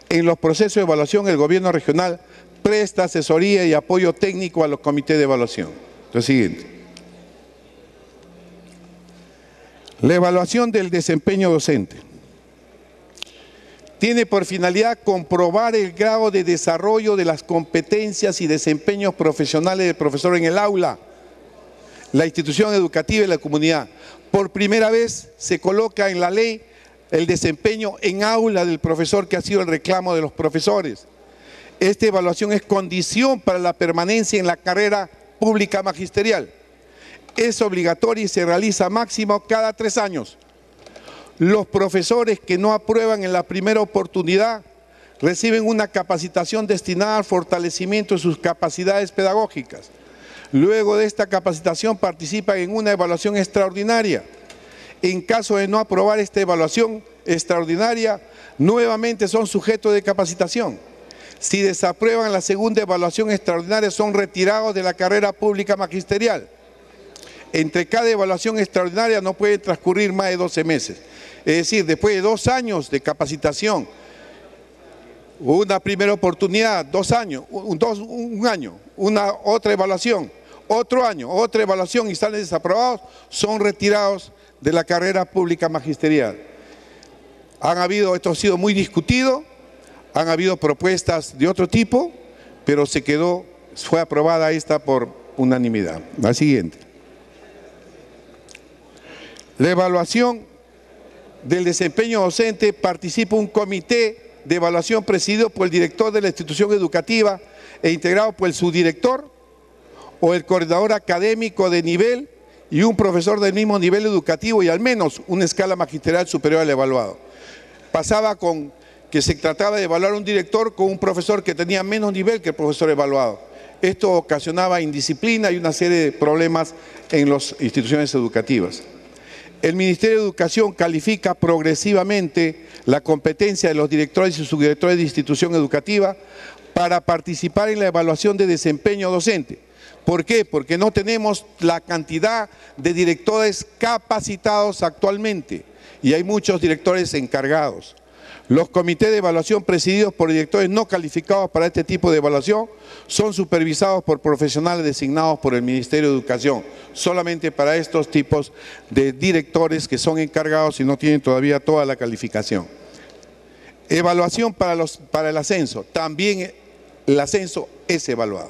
En los procesos de evaluación, el gobierno regional presta asesoría y apoyo técnico a los comités de evaluación. Lo siguiente. La evaluación del desempeño docente tiene por finalidad comprobar el grado de desarrollo de las competencias y desempeños profesionales del profesor en el aula, la institución educativa y la comunidad. Por primera vez se coloca en la ley el desempeño en aula del profesor, que ha sido el reclamo de los profesores. Esta evaluación es condición para la permanencia en la carrera pública magisterial. Es obligatoria y se realiza máximo cada 3 años. Los profesores que no aprueban en la primera oportunidad reciben una capacitación destinada al fortalecimiento de sus capacidades pedagógicas. Luego de esta capacitación participan en una evaluación extraordinaria. En caso de no aprobar esta evaluación extraordinaria, nuevamente son sujetos de capacitación. Si desaprueban la segunda evaluación extraordinaria, son retirados de la carrera pública magisterial. Entre cada evaluación extraordinaria no puede transcurrir más de 12 meses. Es decir, después de 2 años de capacitación, una primera oportunidad, 2 años, un año, otra evaluación, otro año, otra evaluación y salen desaprobados, son retirados de la carrera pública magisterial. Esto ha sido muy discutido, han habido propuestas de otro tipo, pero fue aprobada esta por unanimidad. La siguiente. La evaluación del desempeño docente participa un comité de evaluación presidido por el director de la institución educativa e integrado por el subdirector o el coordinador académico de nivel y un profesor del mismo nivel educativo y al menos una escala magisterial superior al evaluado. Pasaba con que se trataba de evaluar un director con un profesor que tenía menos nivel que el profesor evaluado. Esto ocasionaba indisciplina y una serie de problemas en las instituciones educativas. El Ministerio de Educación califica progresivamente la competencia de los directores y subdirectores de institución educativa para participar en la evaluación de desempeño docente. ¿Por qué? Porque no tenemos la cantidad de directores capacitados actualmente y hay muchos directores encargados. Los comités de evaluación presididos por directores no calificados para este tipo de evaluación son supervisados por profesionales designados por el Ministerio de Educación, solamente para estos tipos de directores que son encargados y no tienen todavía toda la calificación. Evaluación para el ascenso, también el ascenso es evaluado.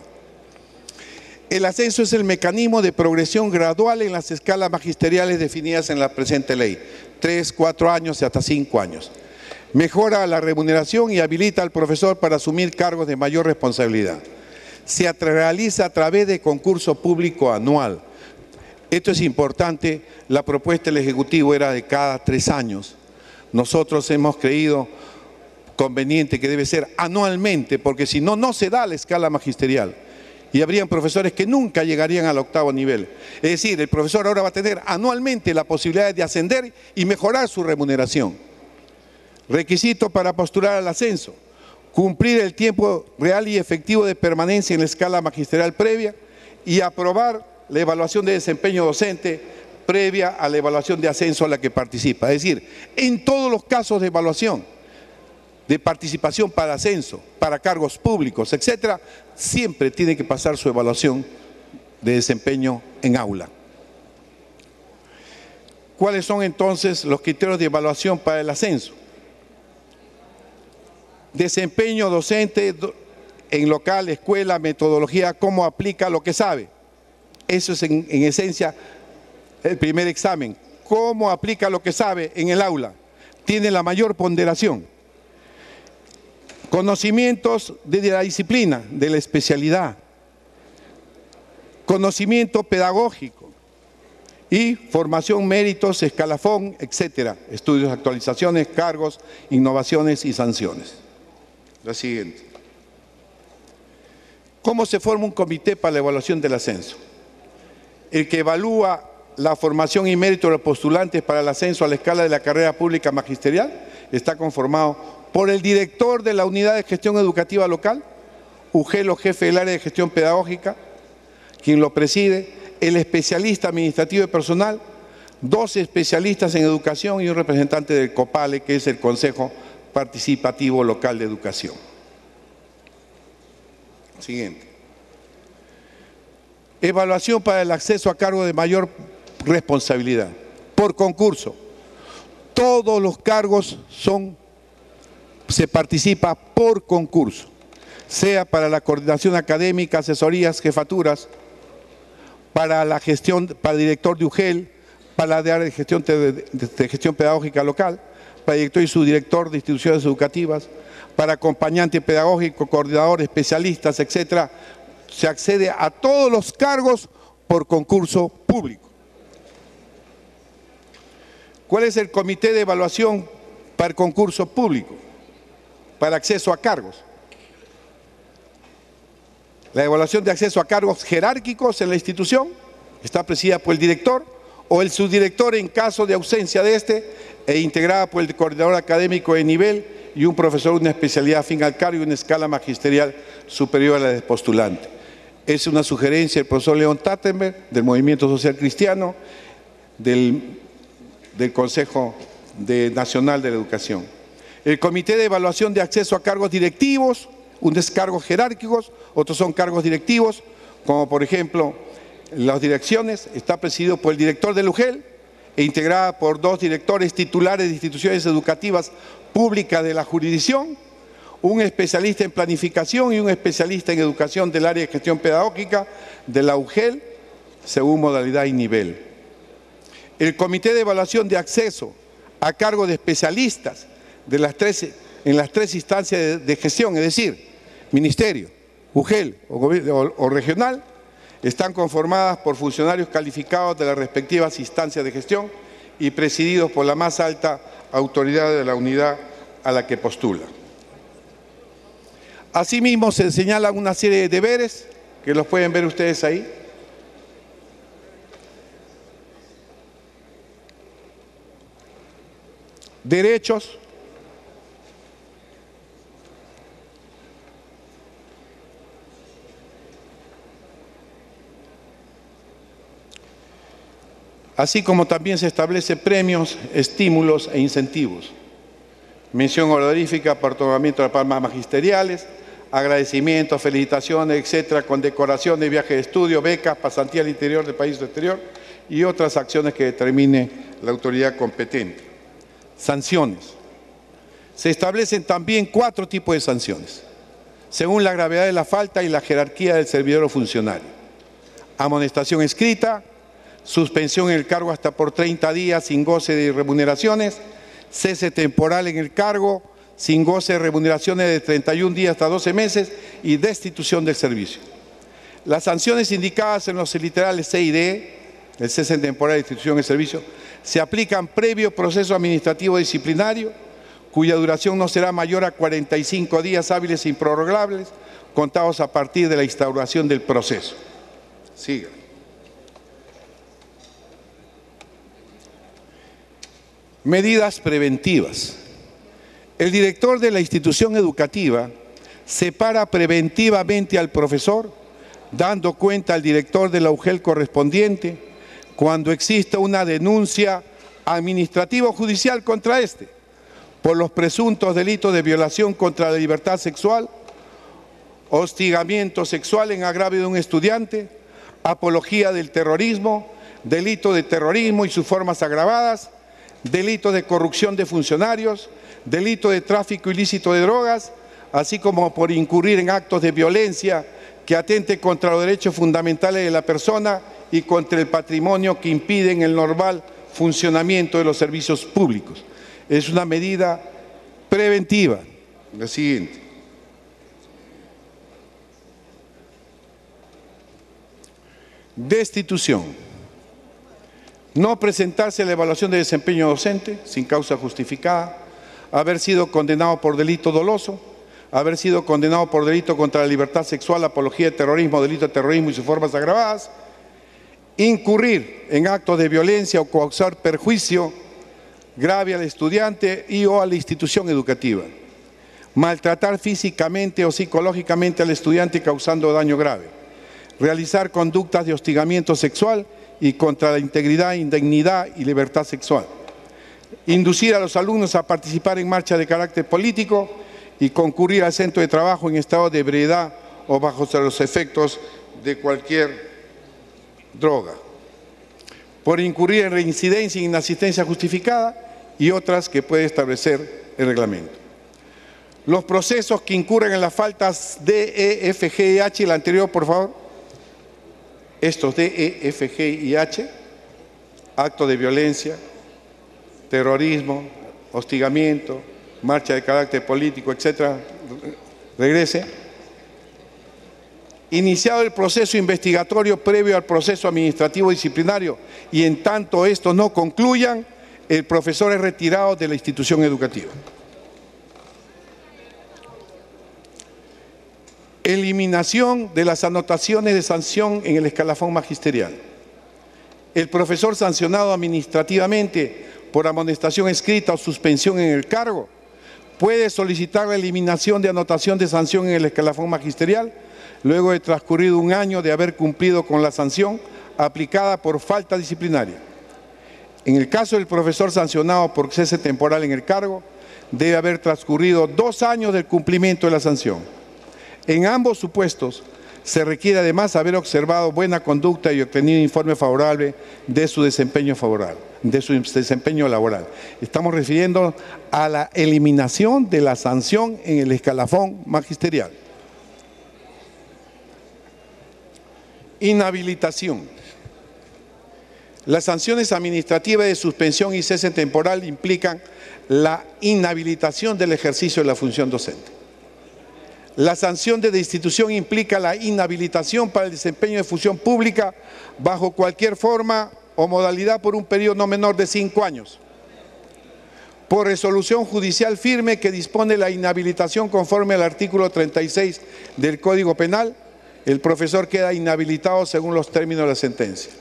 El ascenso es el mecanismo de progresión gradual en las escalas magisteriales definidas en la presente ley, 3, 4 años y hasta 5 años. Mejora la remuneración y habilita al profesor para asumir cargos de mayor responsabilidad. Se realiza a través de concurso público anual. Esto es importante, la propuesta del Ejecutivo era de cada 3 años. Nosotros hemos creído conveniente que debe ser anualmente, porque si no, no se da la escala magisterial. Y habrían profesores que nunca llegarían al 8º nivel. Es decir, el profesor ahora va a tener anualmente la posibilidad de ascender y mejorar su remuneración. Requisito para postular al ascenso: cumplir el tiempo real y efectivo de permanencia en la escala magisterial previa y aprobar la evaluación de desempeño docente previa a la evaluación de ascenso a la que participa. Es decir, en todos los casos de evaluación, de participación para ascenso, para cargos públicos, etcétera, siempre tiene que pasar su evaluación de desempeño en aula. ¿Cuáles son entonces los criterios de evaluación para el ascenso? Desempeño docente en local, escuela, metodología, cómo aplica lo que sabe. Eso es en esencia el primer examen. Cómo aplica lo que sabe en el aula. Tiene la mayor ponderación. Conocimientos de la disciplina, de la especialidad. Conocimiento pedagógico. Y formación, méritos, escalafón, etcétera. Estudios, actualizaciones, cargos, innovaciones y sanciones. La siguiente. ¿Cómo se forma un comité para la evaluación del ascenso? El que evalúa la formación y mérito de los postulantes para el ascenso a la escala de la carrera pública magisterial está conformado por el director de la unidad de gestión educativa local, UGEL o jefe del área de gestión pedagógica, quien lo preside, el especialista administrativo y personal, 2 especialistas en educación y un representante del COPALE, que es el Consejo Participativo Local de Educación. Siguiente. Evaluación para el acceso a cargo de mayor responsabilidad. Por concurso. Todos los cargos se participa por concurso, sea para la coordinación académica, asesorías, jefaturas, para la gestión, para el director de UGEL, para la de área de gestión pedagógica local, para el director y subdirector de instituciones educativas, para acompañante pedagógico, coordinador, especialistas, etcétera. Se accede a todos los cargos por concurso público. ¿Cuál es el comité de evaluación para el concurso público? Para acceso a cargos. La evaluación de acceso a cargos jerárquicos en la institución está presidida por el director o el subdirector en caso de ausencia de este e integrada por el coordinador académico de nivel y un profesor de una especialidad afín al cargo y una escala magisterial superior a la del postulante. Es una sugerencia del profesor León Tattenberg, del Movimiento Social Cristiano, del Consejo Nacional de la Educación. El Comité de Evaluación de Acceso a Cargos Directivos, unos es cargos jerárquicos, otros son cargos directivos, como por ejemplo las direcciones, está presidido por el director del UGEL e integrada por 2 directores titulares de instituciones educativas públicas de la jurisdicción, un especialista en planificación y un especialista en educación del área de gestión pedagógica de la UGEL, según modalidad y nivel. El Comité de Evaluación de Acceso a cargo de especialistas en las 3 instancias de gestión, es decir, Ministerio, UGEL o regional, están conformadas por funcionarios calificados de las respectivas instancias de gestión y presididos por la más alta autoridad de la unidad a la que postula. Asimismo, se señalan una serie de deberes que los pueden ver ustedes ahí. Derechos. Así como también se establece premios, estímulos e incentivos. Mención honorífica por otorgamiento de palmas magisteriales, agradecimientos, felicitaciones, etcétera, condecoraciones, viajes de estudio, becas, pasantía al interior del país exterior y otras acciones que determine la autoridad competente. Sanciones. Se establecen también 4 tipos de sanciones, según la gravedad de la falta y la jerarquía del servidor o funcionario. Amonestación escrita, suspensión en el cargo hasta por 30 días sin goce de remuneraciones, cese temporal en el cargo sin goce de remuneraciones de 31 días hasta 12 meses y destitución del servicio. Las sanciones indicadas en los literales C y D, el cese temporal y destitución del servicio, se aplican previo proceso administrativo disciplinario, cuya duración no será mayor a 45 días hábiles e improrrogables, contados a partir de la instauración del proceso. Siga. Medidas preventivas. El director de la institución educativa separa preventivamente al profesor, dando cuenta al director de la UGEL correspondiente cuando exista una denuncia administrativa o judicial contra éste por los presuntos delitos de violación contra la libertad sexual, hostigamiento sexual en agravio de un estudiante, apología del terrorismo, delito de terrorismo y sus formas agravadas, delito de corrupción de funcionarios, delito de tráfico ilícito de drogas, así como por incurrir en actos de violencia que atente contra los derechos fundamentales de la persona y contra el patrimonio que impiden el normal funcionamiento de los servicios públicos. Es una medida preventiva. La siguiente. Destitución. No presentarse a la evaluación de desempeño docente sin causa justificada, haber sido condenado por delito doloso, haber sido condenado por delito contra la libertad sexual, apología de terrorismo, delito de terrorismo y sus formas agravadas, incurrir en actos de violencia o causar perjuicio grave al estudiante y o a la institución educativa, maltratar físicamente o psicológicamente al estudiante causando daño grave, realizar conductas de hostigamiento sexual y contra la integridad, indignidad y libertad sexual, inducir a los alumnos a participar en marchas de carácter político y concurrir al centro de trabajo en estado de ebriedad o bajo los efectos de cualquier droga, por incurrir en reincidencia e inasistencia justificada y otras que puede establecer el reglamento. Los procesos que incurren en las faltas D, E, F, G y H, el anterior por favor, estos D, E, F, G y H, acto de violencia, terrorismo, hostigamiento, marcha de carácter político, etcétera, regrese. Iniciado el proceso investigatorio previo al proceso administrativo disciplinario y en tanto estos no concluyan, el profesor es retirado de la institución educativa. Eliminación de las anotaciones de sanción en el escalafón magisterial. El profesor sancionado administrativamente por amonestación escrita o suspensión en el cargo puede solicitar la eliminación de anotación de sanción en el escalafón magisterial luego de transcurrido un año de haber cumplido con la sanción aplicada por falta disciplinaria. En el caso del profesor sancionado por cese temporal en el cargo, debe haber transcurrido 2 años del cumplimiento de la sanción. En ambos supuestos, se requiere además haber observado buena conducta y obtenido informe favorable de su desempeño laboral. Estamos refiriendo a la eliminación de la sanción en el escalafón magisterial. Inhabilitación. Las sanciones administrativas de suspensión y cese temporal implican la inhabilitación del ejercicio de la función docente. La sanción de destitución implica la inhabilitación para el desempeño de función pública bajo cualquier forma o modalidad por un periodo no menor de 5 años. Por resolución judicial firme que dispone la inhabilitación conforme al artículo 36 del Código Penal, el profesor queda inhabilitado según los términos de la sentencia.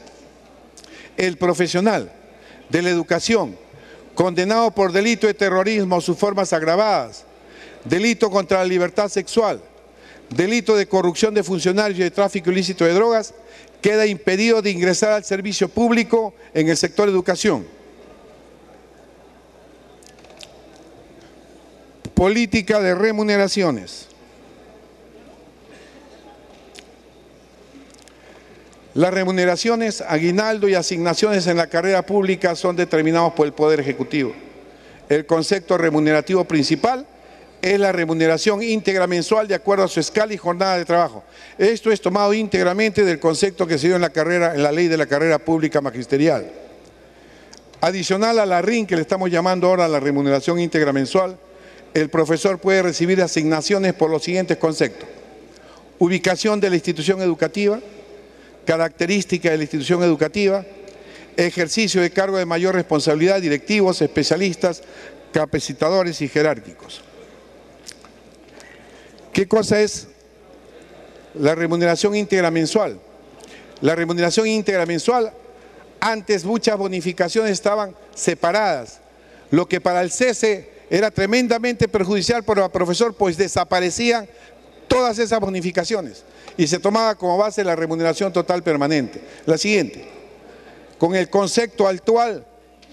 El profesional de la educación condenado por delito de terrorismo o sus formas agravadas, delito contra la libertad sexual, delito de corrupción de funcionarios y de tráfico ilícito de drogas, queda impedido de ingresar al servicio público en el sector educación. Política de remuneraciones. Las remuneraciones, aguinaldo y asignaciones en la carrera pública son determinados por el Poder Ejecutivo. El concepto remunerativo principal es la remuneración íntegra mensual de acuerdo a su escala y jornada de trabajo. Esto es tomado íntegramente del concepto que se dio en la ley de la carrera pública magisterial. Adicional a la RIN, que le estamos llamando ahora la remuneración íntegra mensual, el profesor puede recibir asignaciones por los siguientes conceptos: ubicación de la institución educativa, característica de la institución educativa, ejercicio de cargo de mayor responsabilidad, directivos, especialistas, capacitadores y jerárquicos. ¿Qué cosa es la remuneración íntegra mensual? La remuneración íntegra mensual, antes muchas bonificaciones estaban separadas, lo que para el cese era tremendamente perjudicial para el profesor, pues desaparecían todas esas bonificaciones y se tomaba como base la remuneración total permanente. La siguiente, con el concepto actual,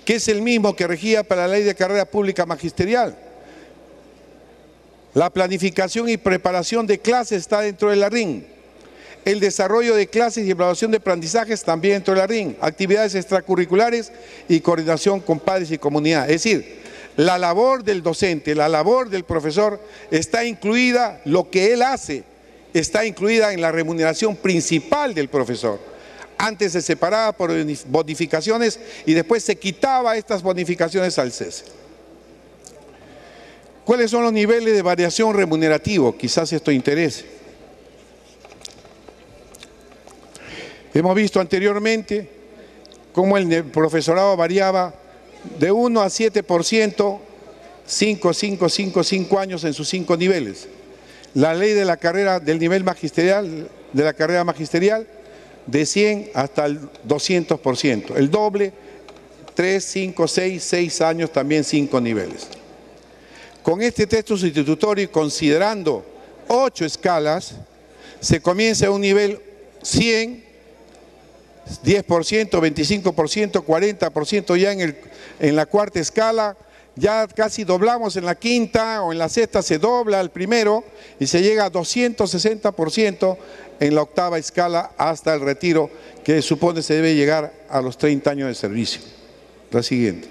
que es el mismo que regía para la ley de carrera pública magisterial. La planificación y preparación de clases está dentro de la RIN. El desarrollo de clases y evaluación de aprendizajes también dentro de la RIN. Actividades extracurriculares y coordinación con padres y comunidad. Es decir, la labor del docente, la labor del profesor está incluida, lo que él hace está incluida en la remuneración principal del profesor. Antes se separaba por bonificaciones y después se quitaba estas bonificaciones al cese. ¿Cuáles son los niveles de variación remunerativo? Quizás esto interese. Hemos visto anteriormente cómo el profesorado variaba de 1 a 7%, 5 años en sus 5 niveles. La ley de la carrera del nivel magisterial, de la carrera magisterial, de 100 hasta el 200%. El doble, 3, 5, 6 años, también 5 niveles. Con este texto sustitutorio y considerando 8 escalas, se comienza a un nivel 100, 10%, 25%, 40%, ya en la cuarta escala, ya casi doblamos en la quinta o en la sexta se dobla el primero y se llega a 260% en la octava escala hasta el retiro, que supone se debe llegar a los 30 años de servicio. La siguiente.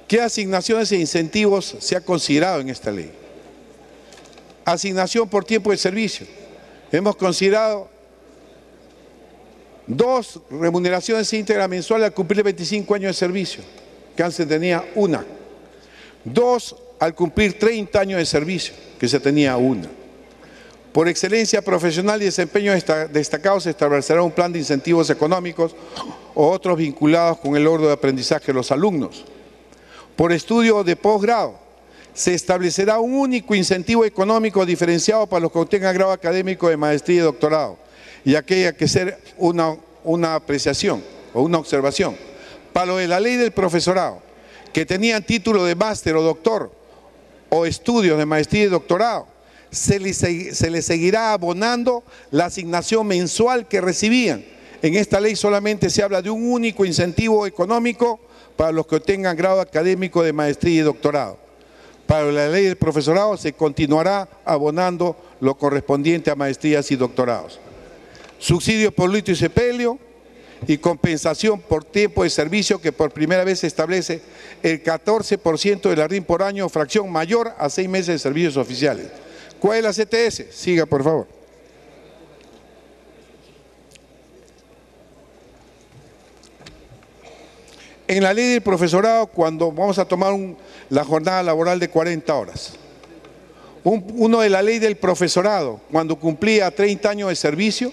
¿Qué asignaciones e incentivos se ha considerado en esta ley? Asignación por tiempo de servicio. Hemos considerado 2 remuneraciones íntegras mensuales al cumplir 25 años de servicio, que antes tenía una. 2 al cumplir 30 años de servicio, que se tenía una. Por excelencia profesional y desempeño destacado se establecerá un plan de incentivos económicos o otros vinculados con el logro de aprendizaje de los alumnos. Por estudio de posgrado, se establecerá un único incentivo económico diferenciado para los que obtengan grado académico de maestría y doctorado, y aquella que ser una apreciación o una observación. Para lo de la ley del profesorado, que tenían título de máster o doctor o estudios de maestría y doctorado, se les seguirá abonando la asignación mensual que recibían. En esta ley solamente se habla de un único incentivo económico para los que obtengan grado académico de maestría y doctorado. Para la ley del profesorado se continuará abonando lo correspondiente a maestrías y doctorados. Subsidio por litro y sepelio y compensación por tiempo de servicio, que por primera vez se establece el 14% de la RIN por año, fracción mayor a 6 meses de servicios oficiales. ¿Cuál es la CTS? Siga, por favor. En la ley del profesorado, cuando vamos a tomar la jornada laboral de 40 horas, uno de la ley del profesorado, cuando cumplía 30 años de servicio,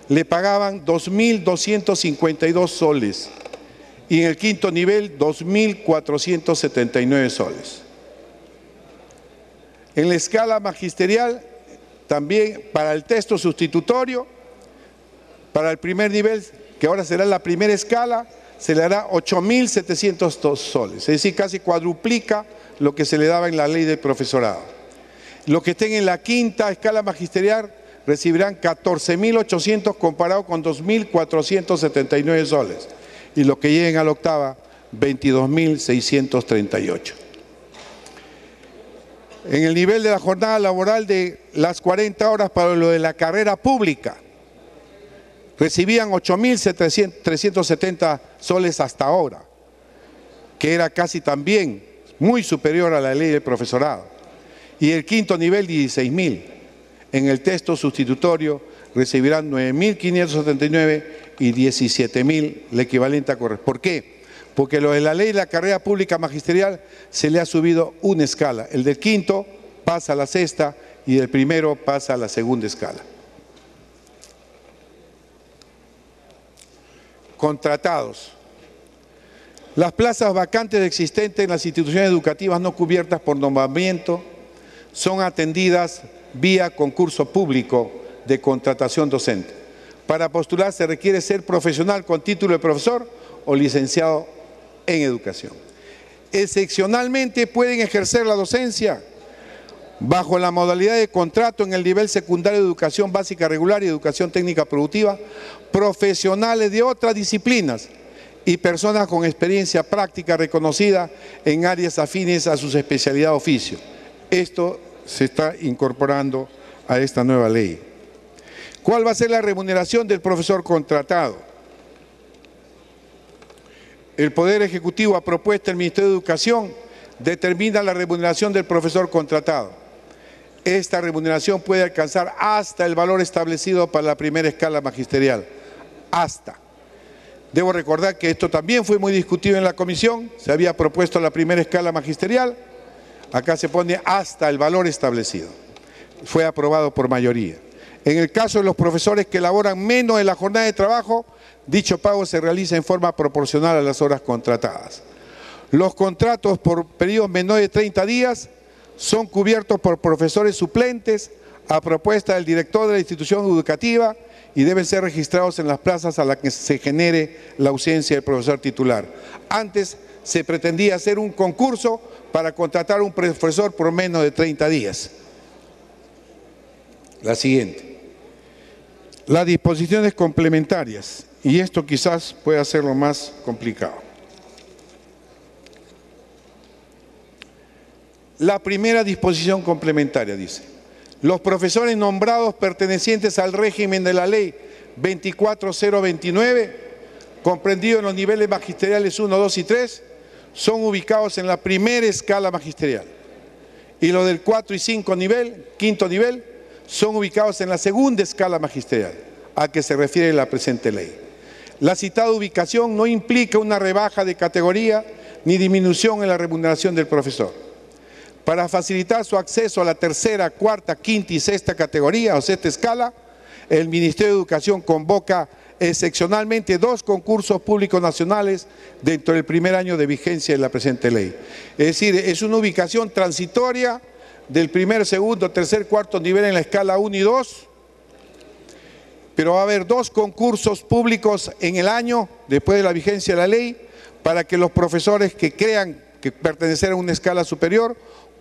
le pagaban 2.252 soles y en el quinto nivel 2.479 soles. En la escala magisterial, también para el texto sustitutorio, para el primer nivel, que ahora será la primera escala, se le dará 8.700 soles, es decir, casi cuadruplica lo que se le daba en la ley del profesorado. Los que estén en la quinta escala magisterial recibirán 14.800 comparado con 2.479 soles. Y los que lleguen a la octava, 22.638. En el nivel de la jornada laboral de las 40 horas para lo de la carrera pública, recibían 8.370 soles hasta ahora, que era casi también muy superior a la ley del profesorado. Y el quinto nivel, 16.000. En el texto sustitutorio recibirán 9.579 y 17.000, el equivalente a correr. ¿Por qué? Porque lo de la ley de la carrera pública magisterial se le ha subido una escala. El del quinto pasa a la sexta y el primero pasa a la segunda escala. Contratados. Las plazas vacantes existentes en las instituciones educativas no cubiertas por nombramiento son atendidas vía concurso público de contratación docente. Para postular se requiere ser profesional con título de profesor o licenciado en educación. Excepcionalmente pueden ejercer la docencia bajo la modalidad de contrato en el nivel secundario de educación básica regular y educación técnica productiva, profesionales de otras disciplinas y personas con experiencia práctica reconocida en áreas afines a sus especialidad de oficio. Esto se está incorporando a esta nueva ley. ¿Cuál va a ser la remuneración del profesor contratado? El Poder Ejecutivo, a propuesta del Ministerio de Educación, determina la remuneración del profesor contratado. Esta remuneración puede alcanzar hasta el valor establecido para la primera escala magisterial. Hasta. Debo recordar que esto también fue muy discutido en la comisión, se había propuesto la primera escala magisterial, acá se pone hasta el valor establecido. Fue aprobado por mayoría. En el caso de los profesores que elaboran menos de la jornada de trabajo, dicho pago se realiza en forma proporcional a las horas contratadas. Los contratos por periodos menores de 30 días son cubiertos por profesores suplentes a propuesta del director de la institución educativa y deben ser registrados en las plazas a las que se genere la ausencia del profesor titular. Antes se pretendía hacer un concurso para contratar a un profesor por menos de 30 días. La siguiente. Las disposiciones complementarias, y esto quizás pueda ser lo más complicado. La primera disposición complementaria dice: los profesores nombrados pertenecientes al régimen de la ley 24029, comprendido en los niveles magisteriales 1, 2 y 3, son ubicados en la primera escala magisterial. Y los del 4 y 5 nivel, quinto nivel, son ubicados en la segunda escala magisterial, a que se refiere la presente ley. La citada ubicación no implica una rebaja de categoría ni disminución en la remuneración del profesor. Para facilitar su acceso a la tercera, cuarta, quinta y sexta categoría o sexta escala, el Ministerio de Educación convoca excepcionalmente 2 concursos públicos nacionales dentro del primer año de vigencia de la presente ley. Es decir, es una ubicación transitoria del primer, segundo, tercer, cuarto nivel en la escala 1 y 2, pero va a haber 2 concursos públicos en el año después de la vigencia de la ley para que los profesores que crean que pertenecer a una escala superior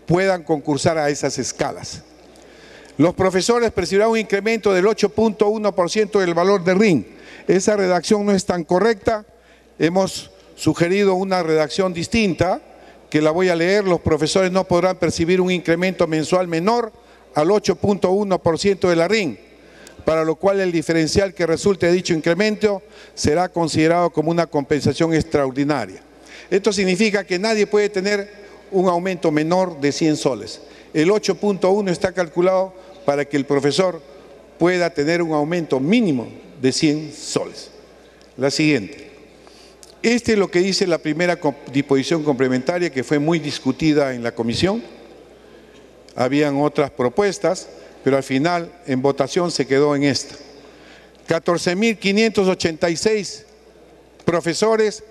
puedan concursar a esas escalas. Los profesores percibirán un incremento del 8.1% del valor de RIN. Esa redacción no es tan correcta, hemos sugerido una redacción distinta, que la voy a leer. Los profesores no podrán percibir un incremento mensual menor al 8.1% de la RIN, para lo cual el diferencial que resulte de dicho incremento será considerado como una compensación extraordinaria. Esto significa que nadie puede tener un aumento menor de 100 soles. El 8.1 está calculado para que el profesor pueda tener un aumento mínimo de 100 soles. La siguiente. Este es lo que dice la primera disposición complementaria, que fue muy discutida en la comisión. Habían otras propuestas, pero al final en votación se quedó en esta. 14.586 profesores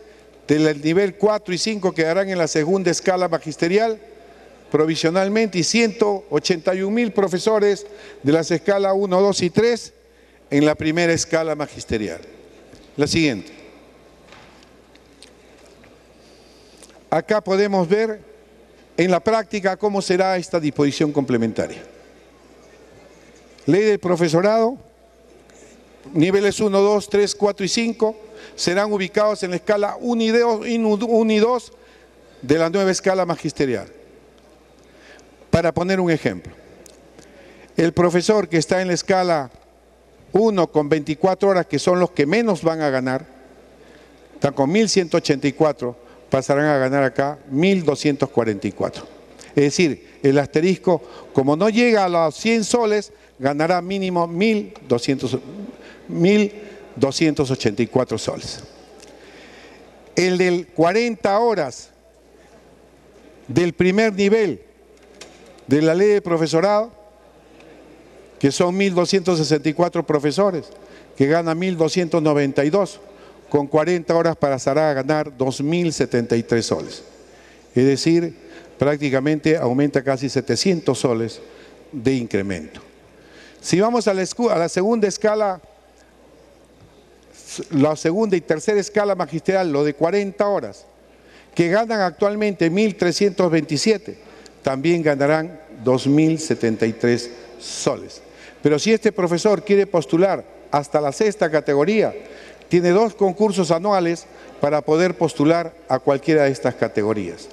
del nivel 4 y 5 quedarán en la segunda escala magisterial provisionalmente y 181.000 profesores de las escalas 1, 2 y 3 en la primera escala magisterial. La siguiente. Acá podemos ver en la práctica cómo será esta disposición complementaria. Ley del profesorado, niveles 1, 2, 3, 4 y 5 serán ubicados en la escala 1 y 2 de la nueva escala magisterial. Para poner un ejemplo, el profesor que está en la escala 1 con 24 horas, que son los que menos van a ganar, están con 1.184, pasarán a ganar acá 1.244. Es decir, el asterisco, como no llega a los 100 soles, ganará mínimo 1.284 soles. El del 40 horas del primer nivel de la ley de profesorado, que son 1.264 profesores, que ganan 1.292, con 40 horas pasará a ganar 2.073 soles. Es decir, prácticamente aumenta casi 700 soles de incremento. Si vamos a la segunda escala, la segunda y tercera escala magisterial, lo de 40 horas, que ganan actualmente 1.327, también ganarán 2.073 soles. Pero si este profesor quiere postular hasta la sexta categoría, tiene 2 concursos anuales para poder postular a cualquiera de estas categorías.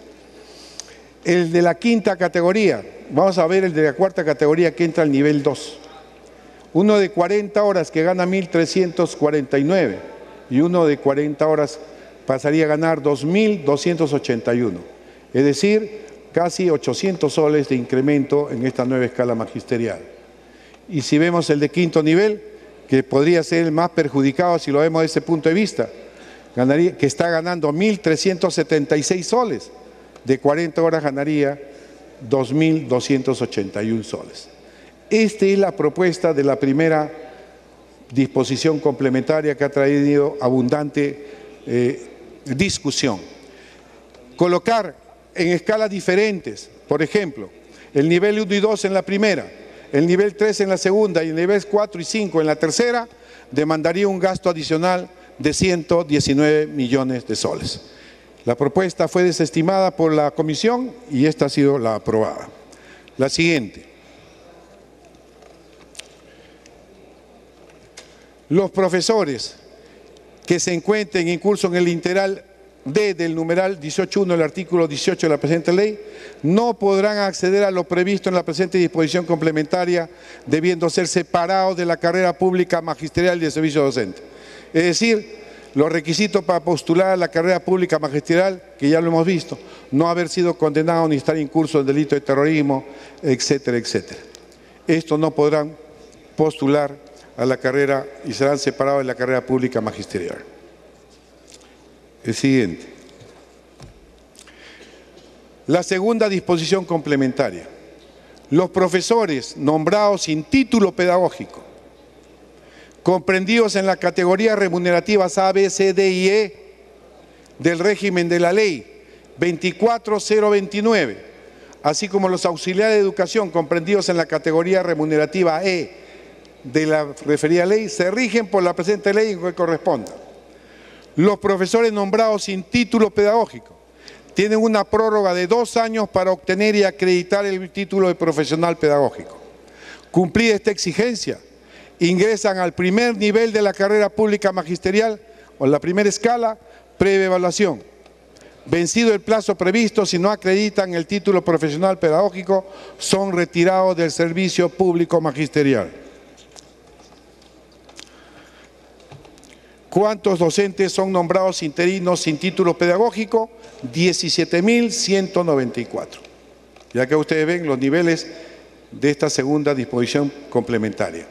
El de la quinta categoría, vamos a ver el de la cuarta categoría que entra al nivel 2. Uno de 40 horas que gana 1.349 y uno de 40 horas pasaría a ganar 2.281. Es decir, casi 800 soles de incremento en esta nueva escala magisterial. Y si vemos el de quinto nivel, que podría ser el más perjudicado si lo vemos desde ese punto de vista, que está ganando 1.376 soles, de 40 horas ganaría 2.281 soles. Esta es la propuesta de la primera disposición complementaria que ha traído abundante discusión. Colocar en escalas diferentes, por ejemplo, el nivel 1 y 2 en la primera, el nivel 3 en la segunda y el nivel 4 y 5 en la tercera, demandaría un gasto adicional de 119 millones de soles. La propuesta fue desestimada por la comisión y esta ha sido la aprobada. La siguiente. Los profesores que se encuentren en curso en el integral D del numeral 18.1 del artículo 18 de la presente ley no podrán acceder a lo previsto en la presente disposición complementaria, debiendo ser separados de la carrera pública magisterial y de servicio docente. Es decir, los requisitos para postular a la carrera pública magisterial, que ya lo hemos visto, no haber sido condenado ni estar en curso del delito de terrorismo, etcétera, etcétera. Estos no podrán postular a la carrera y serán separados de la carrera pública magisterial. El siguiente. La segunda disposición complementaria. Los profesores nombrados sin título pedagógico, comprendidos en las categorías remunerativas A, B, C, D y E del régimen de la ley 24029, así como los auxiliares de educación comprendidos en la categoría remunerativa E de la referida ley, se rigen por la presente ley en lo que corresponda. Los profesores nombrados sin título pedagógico tienen una prórroga de 2 años para obtener y acreditar el título de profesional pedagógico. Cumplida esta exigencia, ingresan al primer nivel de la carrera pública magisterial o la primera escala, previa evaluación. Vencido el plazo previsto, si no acreditan el título profesional pedagógico, son retirados del servicio público magisterial. ¿Cuántos docentes son nombrados interinos sin título pedagógico? 17.194. Ya que ustedes ven los niveles de esta segunda disposición complementaria.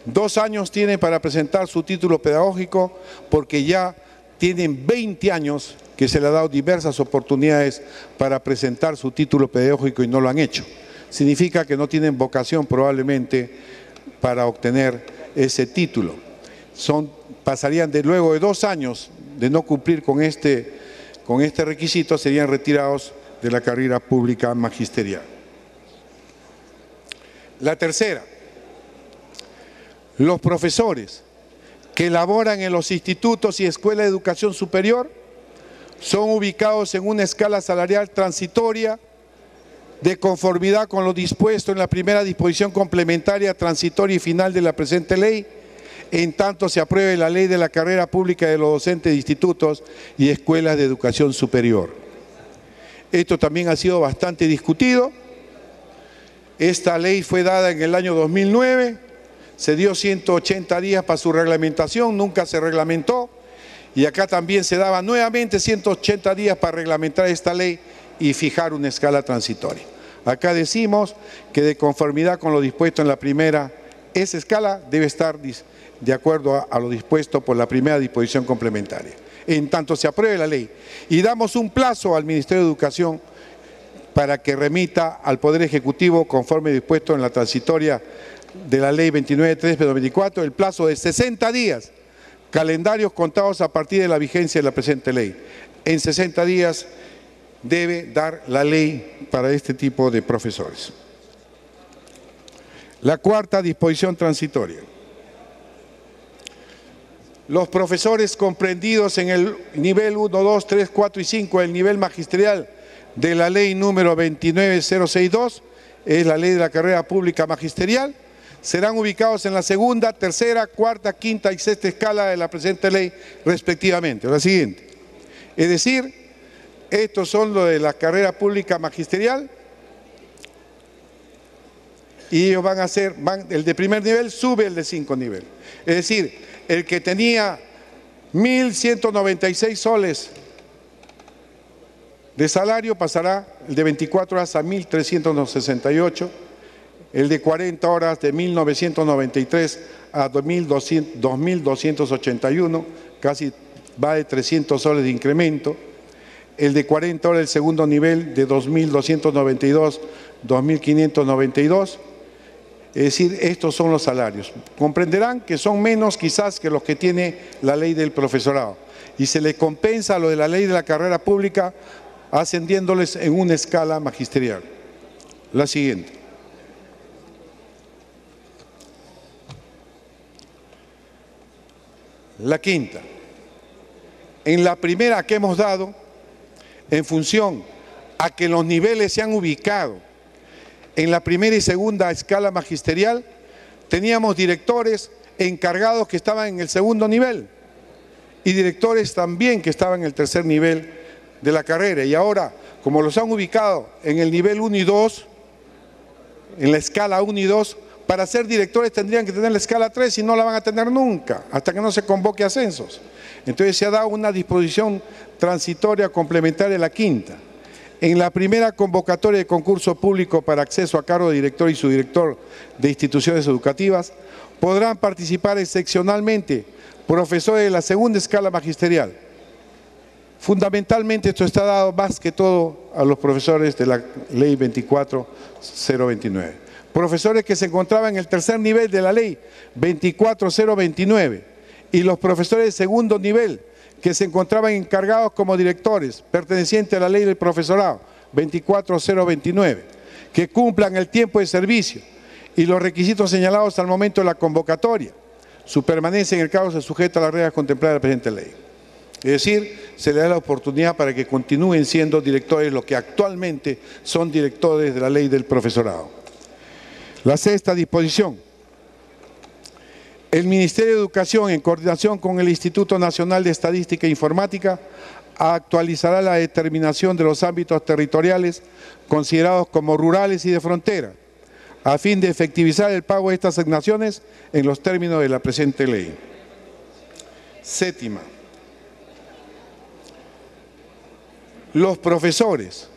2 años tienen para presentar su título pedagógico porque ya tienen 20 años que se le ha dado diversas oportunidades para presentar su título pedagógico y no lo han hecho. Significa que no tienen vocación probablemente para obtener ese título. Pasarían luego de 2 años de no cumplir con este requisito, serían retirados de la carrera pública magisterial. La tercera, los profesores que laboran en los institutos y escuelas de educación superior son ubicados en una escala salarial transitoria de conformidad con lo dispuesto en la primera disposición complementaria, transitoria y final de la presente ley, en tanto se apruebe la ley de la carrera pública de los docentes de institutos y escuelas de educación superior. Esto también ha sido bastante discutido. Esta ley fue dada en el año 2009, se dio 180 días para su reglamentación, nunca se reglamentó, y acá también se daba nuevamente 180 días para reglamentar esta ley y fijar una escala transitoria. Acá decimos que de conformidad con lo dispuesto en la primera, esa escala debe estar de acuerdo a lo dispuesto por la primera disposición complementaria. En tanto se apruebe la ley y damos un plazo al Ministerio de Educación para que remita al Poder Ejecutivo, conforme dispuesto en la transitoria de la Ley 29.3/2024, el plazo de 60 días, calendarios contados a partir de la vigencia de la presente ley. En 60 días debe dar la ley para este tipo de profesores. La cuarta disposición transitoria. Los profesores comprendidos en el nivel 1, 2, 3, 4 y 5 del nivel magisterial de la ley número 29062, es la ley de la carrera pública magisterial, serán ubicados en la segunda, tercera, cuarta, quinta y sexta escala de la presente ley respectivamente. La siguiente. Es decir, estos son los de la carrera pública magisterial y ellos van a ser, el de primer nivel sube el de 5 nivel. Es decir, el que tenía 1.196 soles de salario pasará el de 24 horas a 1.368, el de 40 horas de 1.993 a 2.281, casi va de 300 soles de incremento. El de 40 horas del segundo nivel de 2.292, 2.592. Es decir, estos son los salarios. Comprenderán que son menos quizás que los que tiene la ley del profesorado. Y se le compensa a lo de la ley de la carrera pública ascendiéndoles en una escala magisterial. La siguiente. La quinta. En la primera que hemos dado, en función a que los niveles se han ubicado en la primera y segunda escala magisterial, teníamos directores encargados que estaban en el segundo nivel y directores también que estaban en el tercer nivel de la carrera. Y ahora, como los han ubicado en el nivel 1 y 2, en la escala 1 y 2, para ser directores tendrían que tener la escala 3 y no la van a tener nunca, hasta que no se convoque ascensos. Entonces se ha dado una disposición transitoria complementaria, la quinta. En la primera convocatoria de concurso público para acceso a cargo de director y subdirector de instituciones educativas, podrán participar excepcionalmente profesores de la segunda escala magisterial. Fundamentalmente esto está dado más que todo a los profesores de la ley 24.029. Profesores que se encontraban en el tercer nivel de la ley 24.029 y los profesores de segundo nivel que se encontraban encargados como directores pertenecientes a la ley del profesorado 24.029, que cumplan el tiempo de servicio y los requisitos señalados al momento de la convocatoria. Su permanencia en el cargo se sujeta a las reglas contempladas en la presente ley. Es decir, se le da la oportunidad para que continúen siendo directores los que actualmente son directores de la ley del profesorado. La sexta disposición. El Ministerio de Educación, en coordinación con el Instituto Nacional de Estadística e Informática, actualizará la determinación de los ámbitos territoriales considerados como rurales y de frontera, a fin de efectivizar el pago de estas asignaciones en los términos de la presente ley. Séptima. Los profesores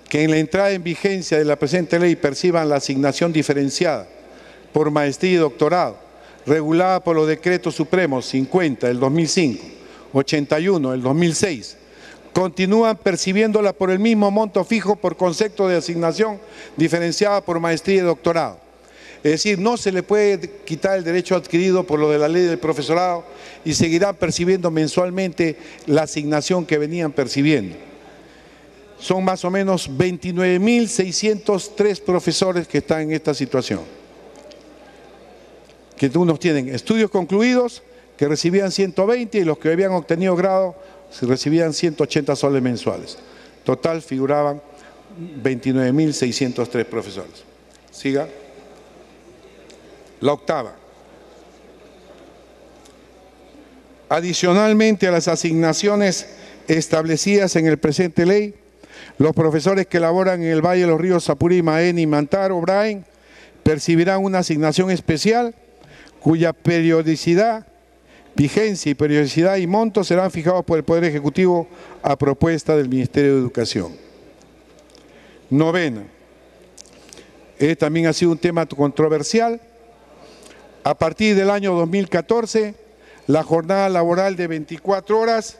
que en la entrada en vigencia de la presente ley perciban la asignación diferenciada por maestría y doctorado, regulada por los decretos supremos 50 del 2005, 81 del 2006, continúan percibiéndola por el mismo monto fijo por concepto de asignación diferenciada por maestría y doctorado. Es decir, no se le puede quitar el derecho adquirido por lo de la ley del profesorado y seguirán percibiendo mensualmente la asignación que venían percibiendo. son más o menos 29.603 profesores que están en esta situación. Que unos tienen estudios concluidos, que recibían 120, y los que habían obtenido grado recibían 180 soles mensuales. Total figuraban 29.603 profesores. Siga. La octava. Adicionalmente a las asignaciones establecidas en el presente ley, los profesores que laboran en el Valle de los Ríos Sapurí, Maeni, Mantaro, Brain, percibirán una asignación especial cuya periodicidad, vigencia y periodicidad y monto serán fijados por el Poder Ejecutivo a propuesta del Ministerio de Educación. Novena. También ha sido un tema controversial. A partir del año 2014, la jornada laboral de 24 horas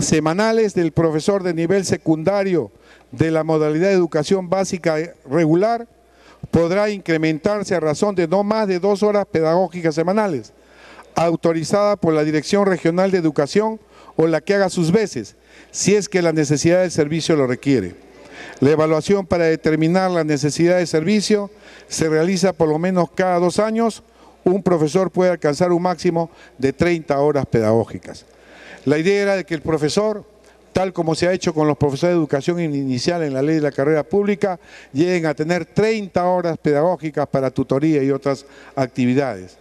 semanales del profesor de nivel secundario de la modalidad de educación básica regular podrá incrementarse a razón de no más de 2 horas pedagógicas semanales, autorizada por la Dirección Regional de Educación o la que haga sus veces, si es que la necesidad del servicio lo requiere. La evaluación para determinar la necesidad de servicio se realiza por lo menos cada 2 años. Un profesor puede alcanzar un máximo de 30 horas pedagógicas. La idea era de que el profesor, tal como se ha hecho con los profesores de educación inicial en la ley de la carrera pública, lleguen a tener 30 horas pedagógicas para tutoría y otras actividades.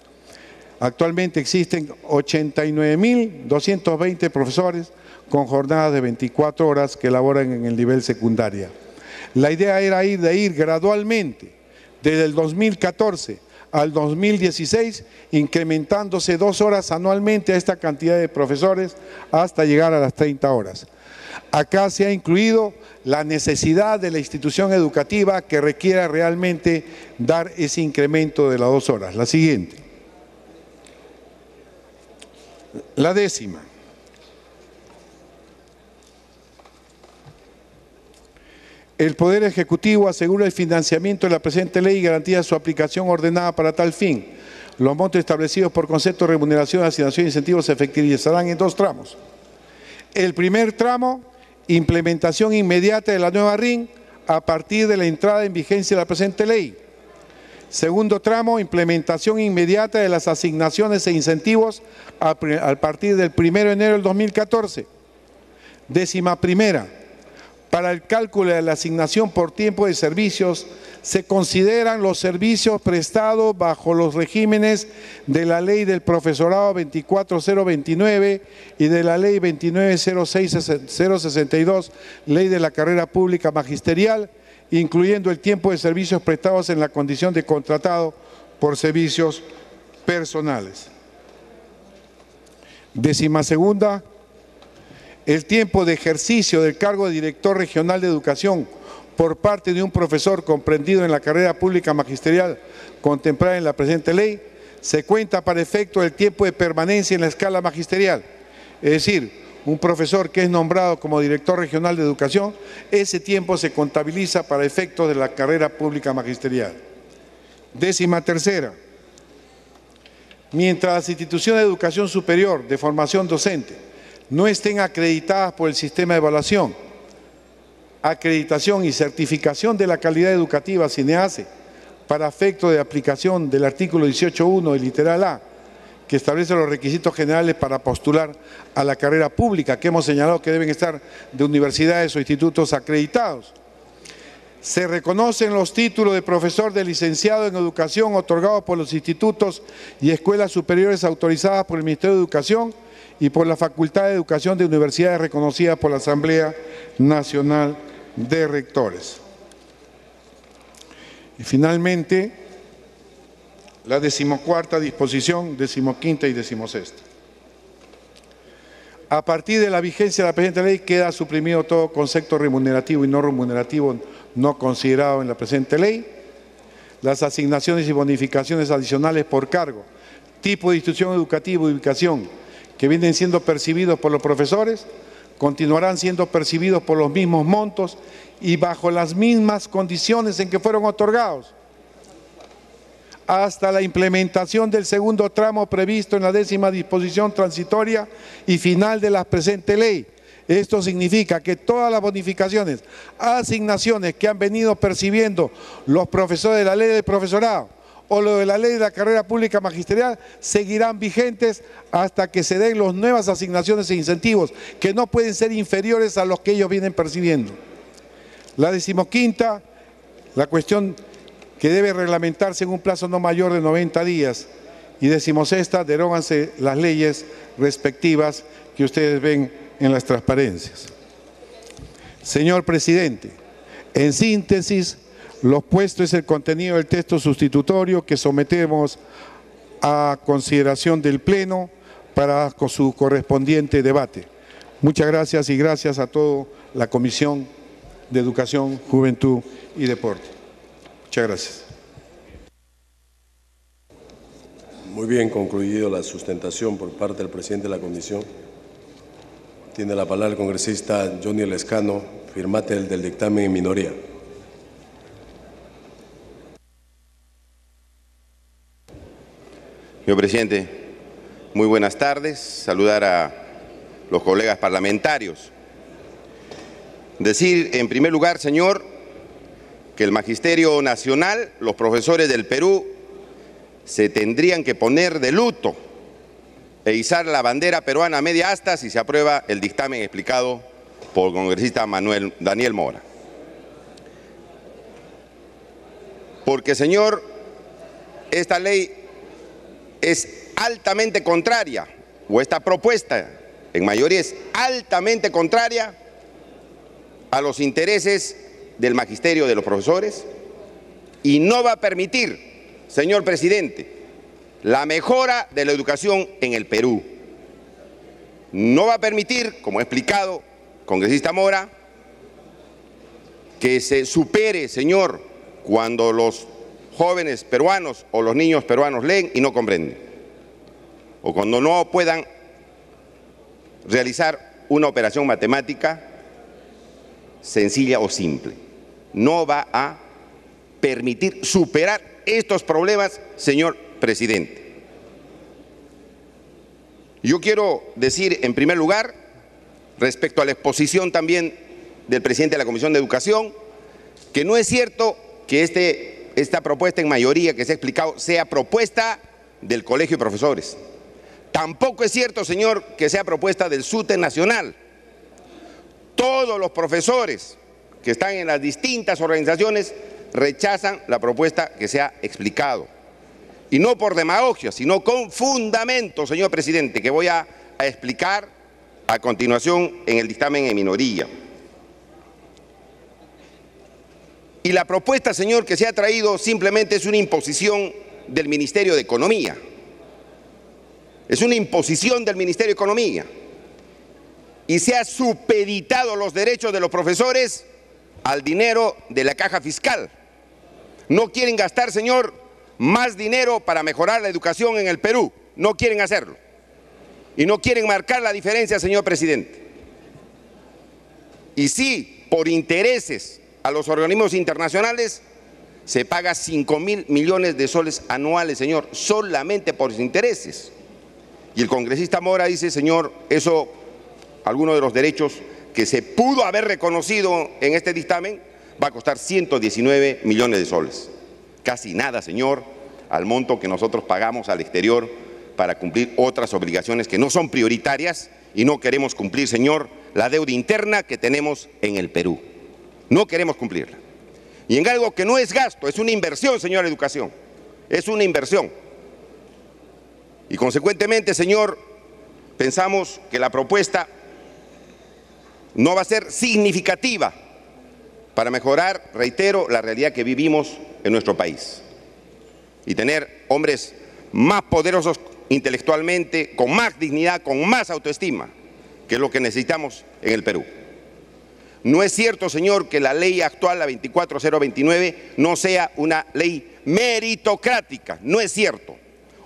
Actualmente existen 89.220 profesores con jornadas de 24 horas que laboran en el nivel secundaria. La idea era ir gradualmente, desde el 2014 al 2016, incrementándose 2 horas anualmente a esta cantidad de profesores hasta llegar a las 30 horas. Acá se ha incluido la necesidad de la institución educativa que requiera realmente dar ese incremento de las 2 horas. La siguiente. La décima. El Poder Ejecutivo asegura el financiamiento de la presente ley y garantiza su aplicación ordenada para tal fin. Los montos establecidos por concepto de remuneración, asignación e incentivos se efectivizarán en 2 tramos. El primer tramo, implementación inmediata de la nueva RIN a partir de la entrada en vigencia de la presente ley. Segundo tramo, implementación inmediata de las asignaciones e incentivos a partir del 1 de enero del 2014. Décima primera. Para el cálculo de la asignación por tiempo de servicios, se consideran los servicios prestados bajo los regímenes de la Ley del Profesorado 24029 y de la Ley 2906062, Ley de la Carrera Pública Magisterial, incluyendo el tiempo de servicios prestados en la condición de contratado por servicios personales. Décima segunda. El tiempo de ejercicio del cargo de director regional de educación por parte de un profesor comprendido en la carrera pública magisterial contemplada en la presente ley se cuenta para efecto del tiempo de permanencia en la escala magisterial. Es decir, un profesor que es nombrado como director regional de educación, ese tiempo se contabiliza para efectos de la carrera pública magisterial. Décima tercera. Mientras las instituciones de educación superior de formación docente no estén acreditadas por el sistema de evaluación, acreditación y certificación de la calidad educativa SINEACE para efecto de aplicación del artículo 18.1 del literal A, que establece los requisitos generales para postular a la carrera pública, que hemos señalado que deben estar de universidades o institutos acreditados. Se reconocen los títulos de profesor de licenciado en educación otorgados por los institutos y escuelas superiores autorizadas por el Ministerio de Educación y por la Facultad de Educación de universidades reconocidas por la Asamblea Nacional de Rectores. Y finalmente, la 14ª disposición, 15ª y 16ª. A partir de la vigencia de la presente ley queda suprimido todo concepto remunerativo y no remunerativo no considerado en la presente ley. Las asignaciones y bonificaciones adicionales por cargo, tipo de institución educativa y ubicación que vienen siendo percibidos por los profesores, continuarán siendo percibidos por los mismos montos y bajo las mismas condiciones en que fueron otorgados, hasta la implementación del segundo tramo previsto en la 10ª disposición transitoria y final de la presente ley, Esto significa que todas las bonificaciones, asignaciones que han venido percibiendo los profesores de la ley del profesorado o lo de la ley de la carrera pública magisterial seguirán vigentes hasta que se den las nuevas asignaciones e incentivos, que no pueden ser inferiores a los que ellos vienen percibiendo. La 15ª, la cuestión que debe reglamentarse en un plazo no mayor de 90 días. Y 16ª, deróganse las leyes respectivas que ustedes ven en las transparencias. Señor presidente, en síntesis, lo puesto es el contenido del texto sustitutorio que sometemos a consideración del Pleno para su correspondiente debate. Muchas gracias y gracias a toda la Comisión de Educación, Juventud y Deporte. Muchas gracias. Muy bien, concluido la sustentación por parte del presidente de la Comisión. Tiene la palabra el congresista Johnny Lescano, firmante del dictamen en minoría. Señor presidente, muy buenas tardes. Saludar a los colegas parlamentarios. Decir, en primer lugar, señor, que el Magisterio Nacional, los profesores del Perú, se tendrían que poner de luto e izar la bandera peruana a media asta si se aprueba el dictamen explicado por el congresista Daniel Mora. Porque, señor, esta ley es altamente contraria, o esta propuesta en mayoría es altamente contraria a los intereses del magisterio de los profesores y no va a permitir, señor presidente, la mejora de la educación en el Perú. No va a permitir, como ha explicado el congresista Mora, que se supere, señor, cuando los jóvenes peruanos o los niños peruanos leen y no comprenden, o cuando no puedan realizar una operación matemática sencilla o simple. No va a permitir superar estos problemas, señor presidente. Yo quiero decir, en primer lugar, respecto a la exposición también del presidente de la Comisión de Educación, que no es cierto que esta propuesta en mayoría que se ha explicado sea propuesta del Colegio de Profesores. Tampoco es cierto, señor, que sea propuesta del SUTE Nacional. Todos los profesores que están en las distintas organizaciones rechazan la propuesta que se ha explicado. Y no por demagogia, sino con fundamento, señor presidente, que voy a explicar a continuación en el dictamen en minoría. Y la propuesta, señor, que se ha traído simplemente es una imposición del Ministerio de Economía. Es una imposición del Ministerio de Economía. Y se ha supeditado los derechos de los profesores al dinero de la caja fiscal. No quieren gastar, señor, más dinero para mejorar la educación en el Perú. No quieren hacerlo. Y no quieren marcar la diferencia, señor presidente. Y sí, por intereses a los organismos internacionales, se paga 5.000 millones de soles anuales, señor, solamente por intereses. Y el congresista Mora dice, señor, eso, algunos de los derechos que se pudo haber reconocido en este dictamen, va a costar 119 millones de soles. Casi nada, señor, al monto que nosotros pagamos al exterior para cumplir otras obligaciones que no son prioritarias y no queremos cumplir, señor, la deuda interna que tenemos en el Perú. No queremos cumplirla. Y en algo que no es gasto, es una inversión, señor Educación. Es una inversión. Y consecuentemente, señor, pensamos que la propuesta no va a ser significativa para mejorar, reitero, la realidad que vivimos en nuestro país. Y tener hombres más poderosos intelectualmente, con más dignidad, con más autoestima, que es lo que necesitamos en el Perú. No es cierto, señor, que la ley actual, la 24029, no sea una ley meritocrática. No es cierto.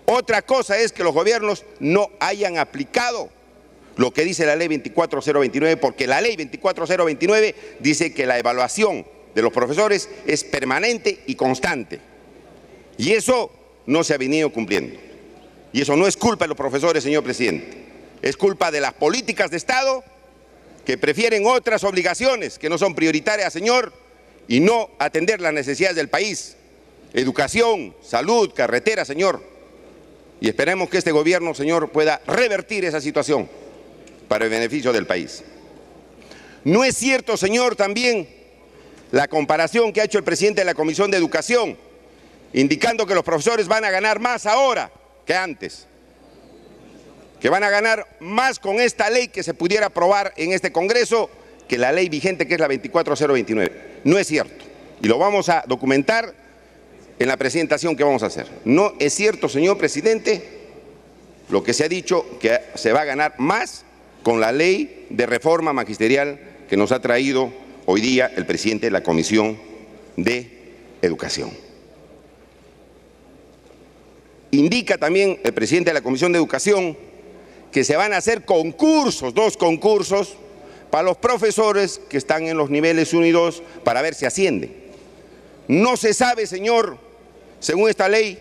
Otra cosa es que los gobiernos no hayan aplicado lo que dice la ley 24029, porque la ley 24029 dice que la evaluación de los profesores es permanente y constante. Y eso no se ha venido cumpliendo. Y eso no es culpa de los profesores, señor presidente. Es culpa de las políticas de Estado que prefieren otras obligaciones que no son prioritarias, señor, y no atender las necesidades del país. Educación, salud, carretera, señor. Y esperemos que este gobierno, señor, pueda revertir esa situación para el beneficio del país. No es cierto, señor, también la comparación que ha hecho el presidente de la Comisión de Educación, indicando que los profesores van a ganar más ahora que antes, que van a ganar más con esta ley que se pudiera aprobar en este Congreso que la ley vigente, que es la 24029. No es cierto, y lo vamos a documentar en la presentación que vamos a hacer. No es cierto, señor presidente, lo que se ha dicho, que se va a ganar más con la ley de reforma magisterial que nos ha traído hoy día el presidente de la Comisión de Educación. Indica también el presidente de la Comisión de Educación que se van a hacer concursos, 2 concursos, para los profesores que están en los niveles 1 y 2 para ver si ascienden. No se sabe, señor, según esta ley,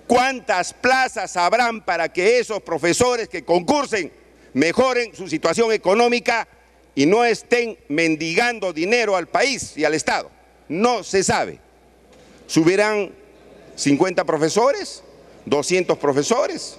cuántas plazas habrán para que esos profesores que concursen mejoren su situación económica y no estén mendigando dinero al país y al Estado. No se sabe. ¿Subirán 50 profesores? ¿200 profesores?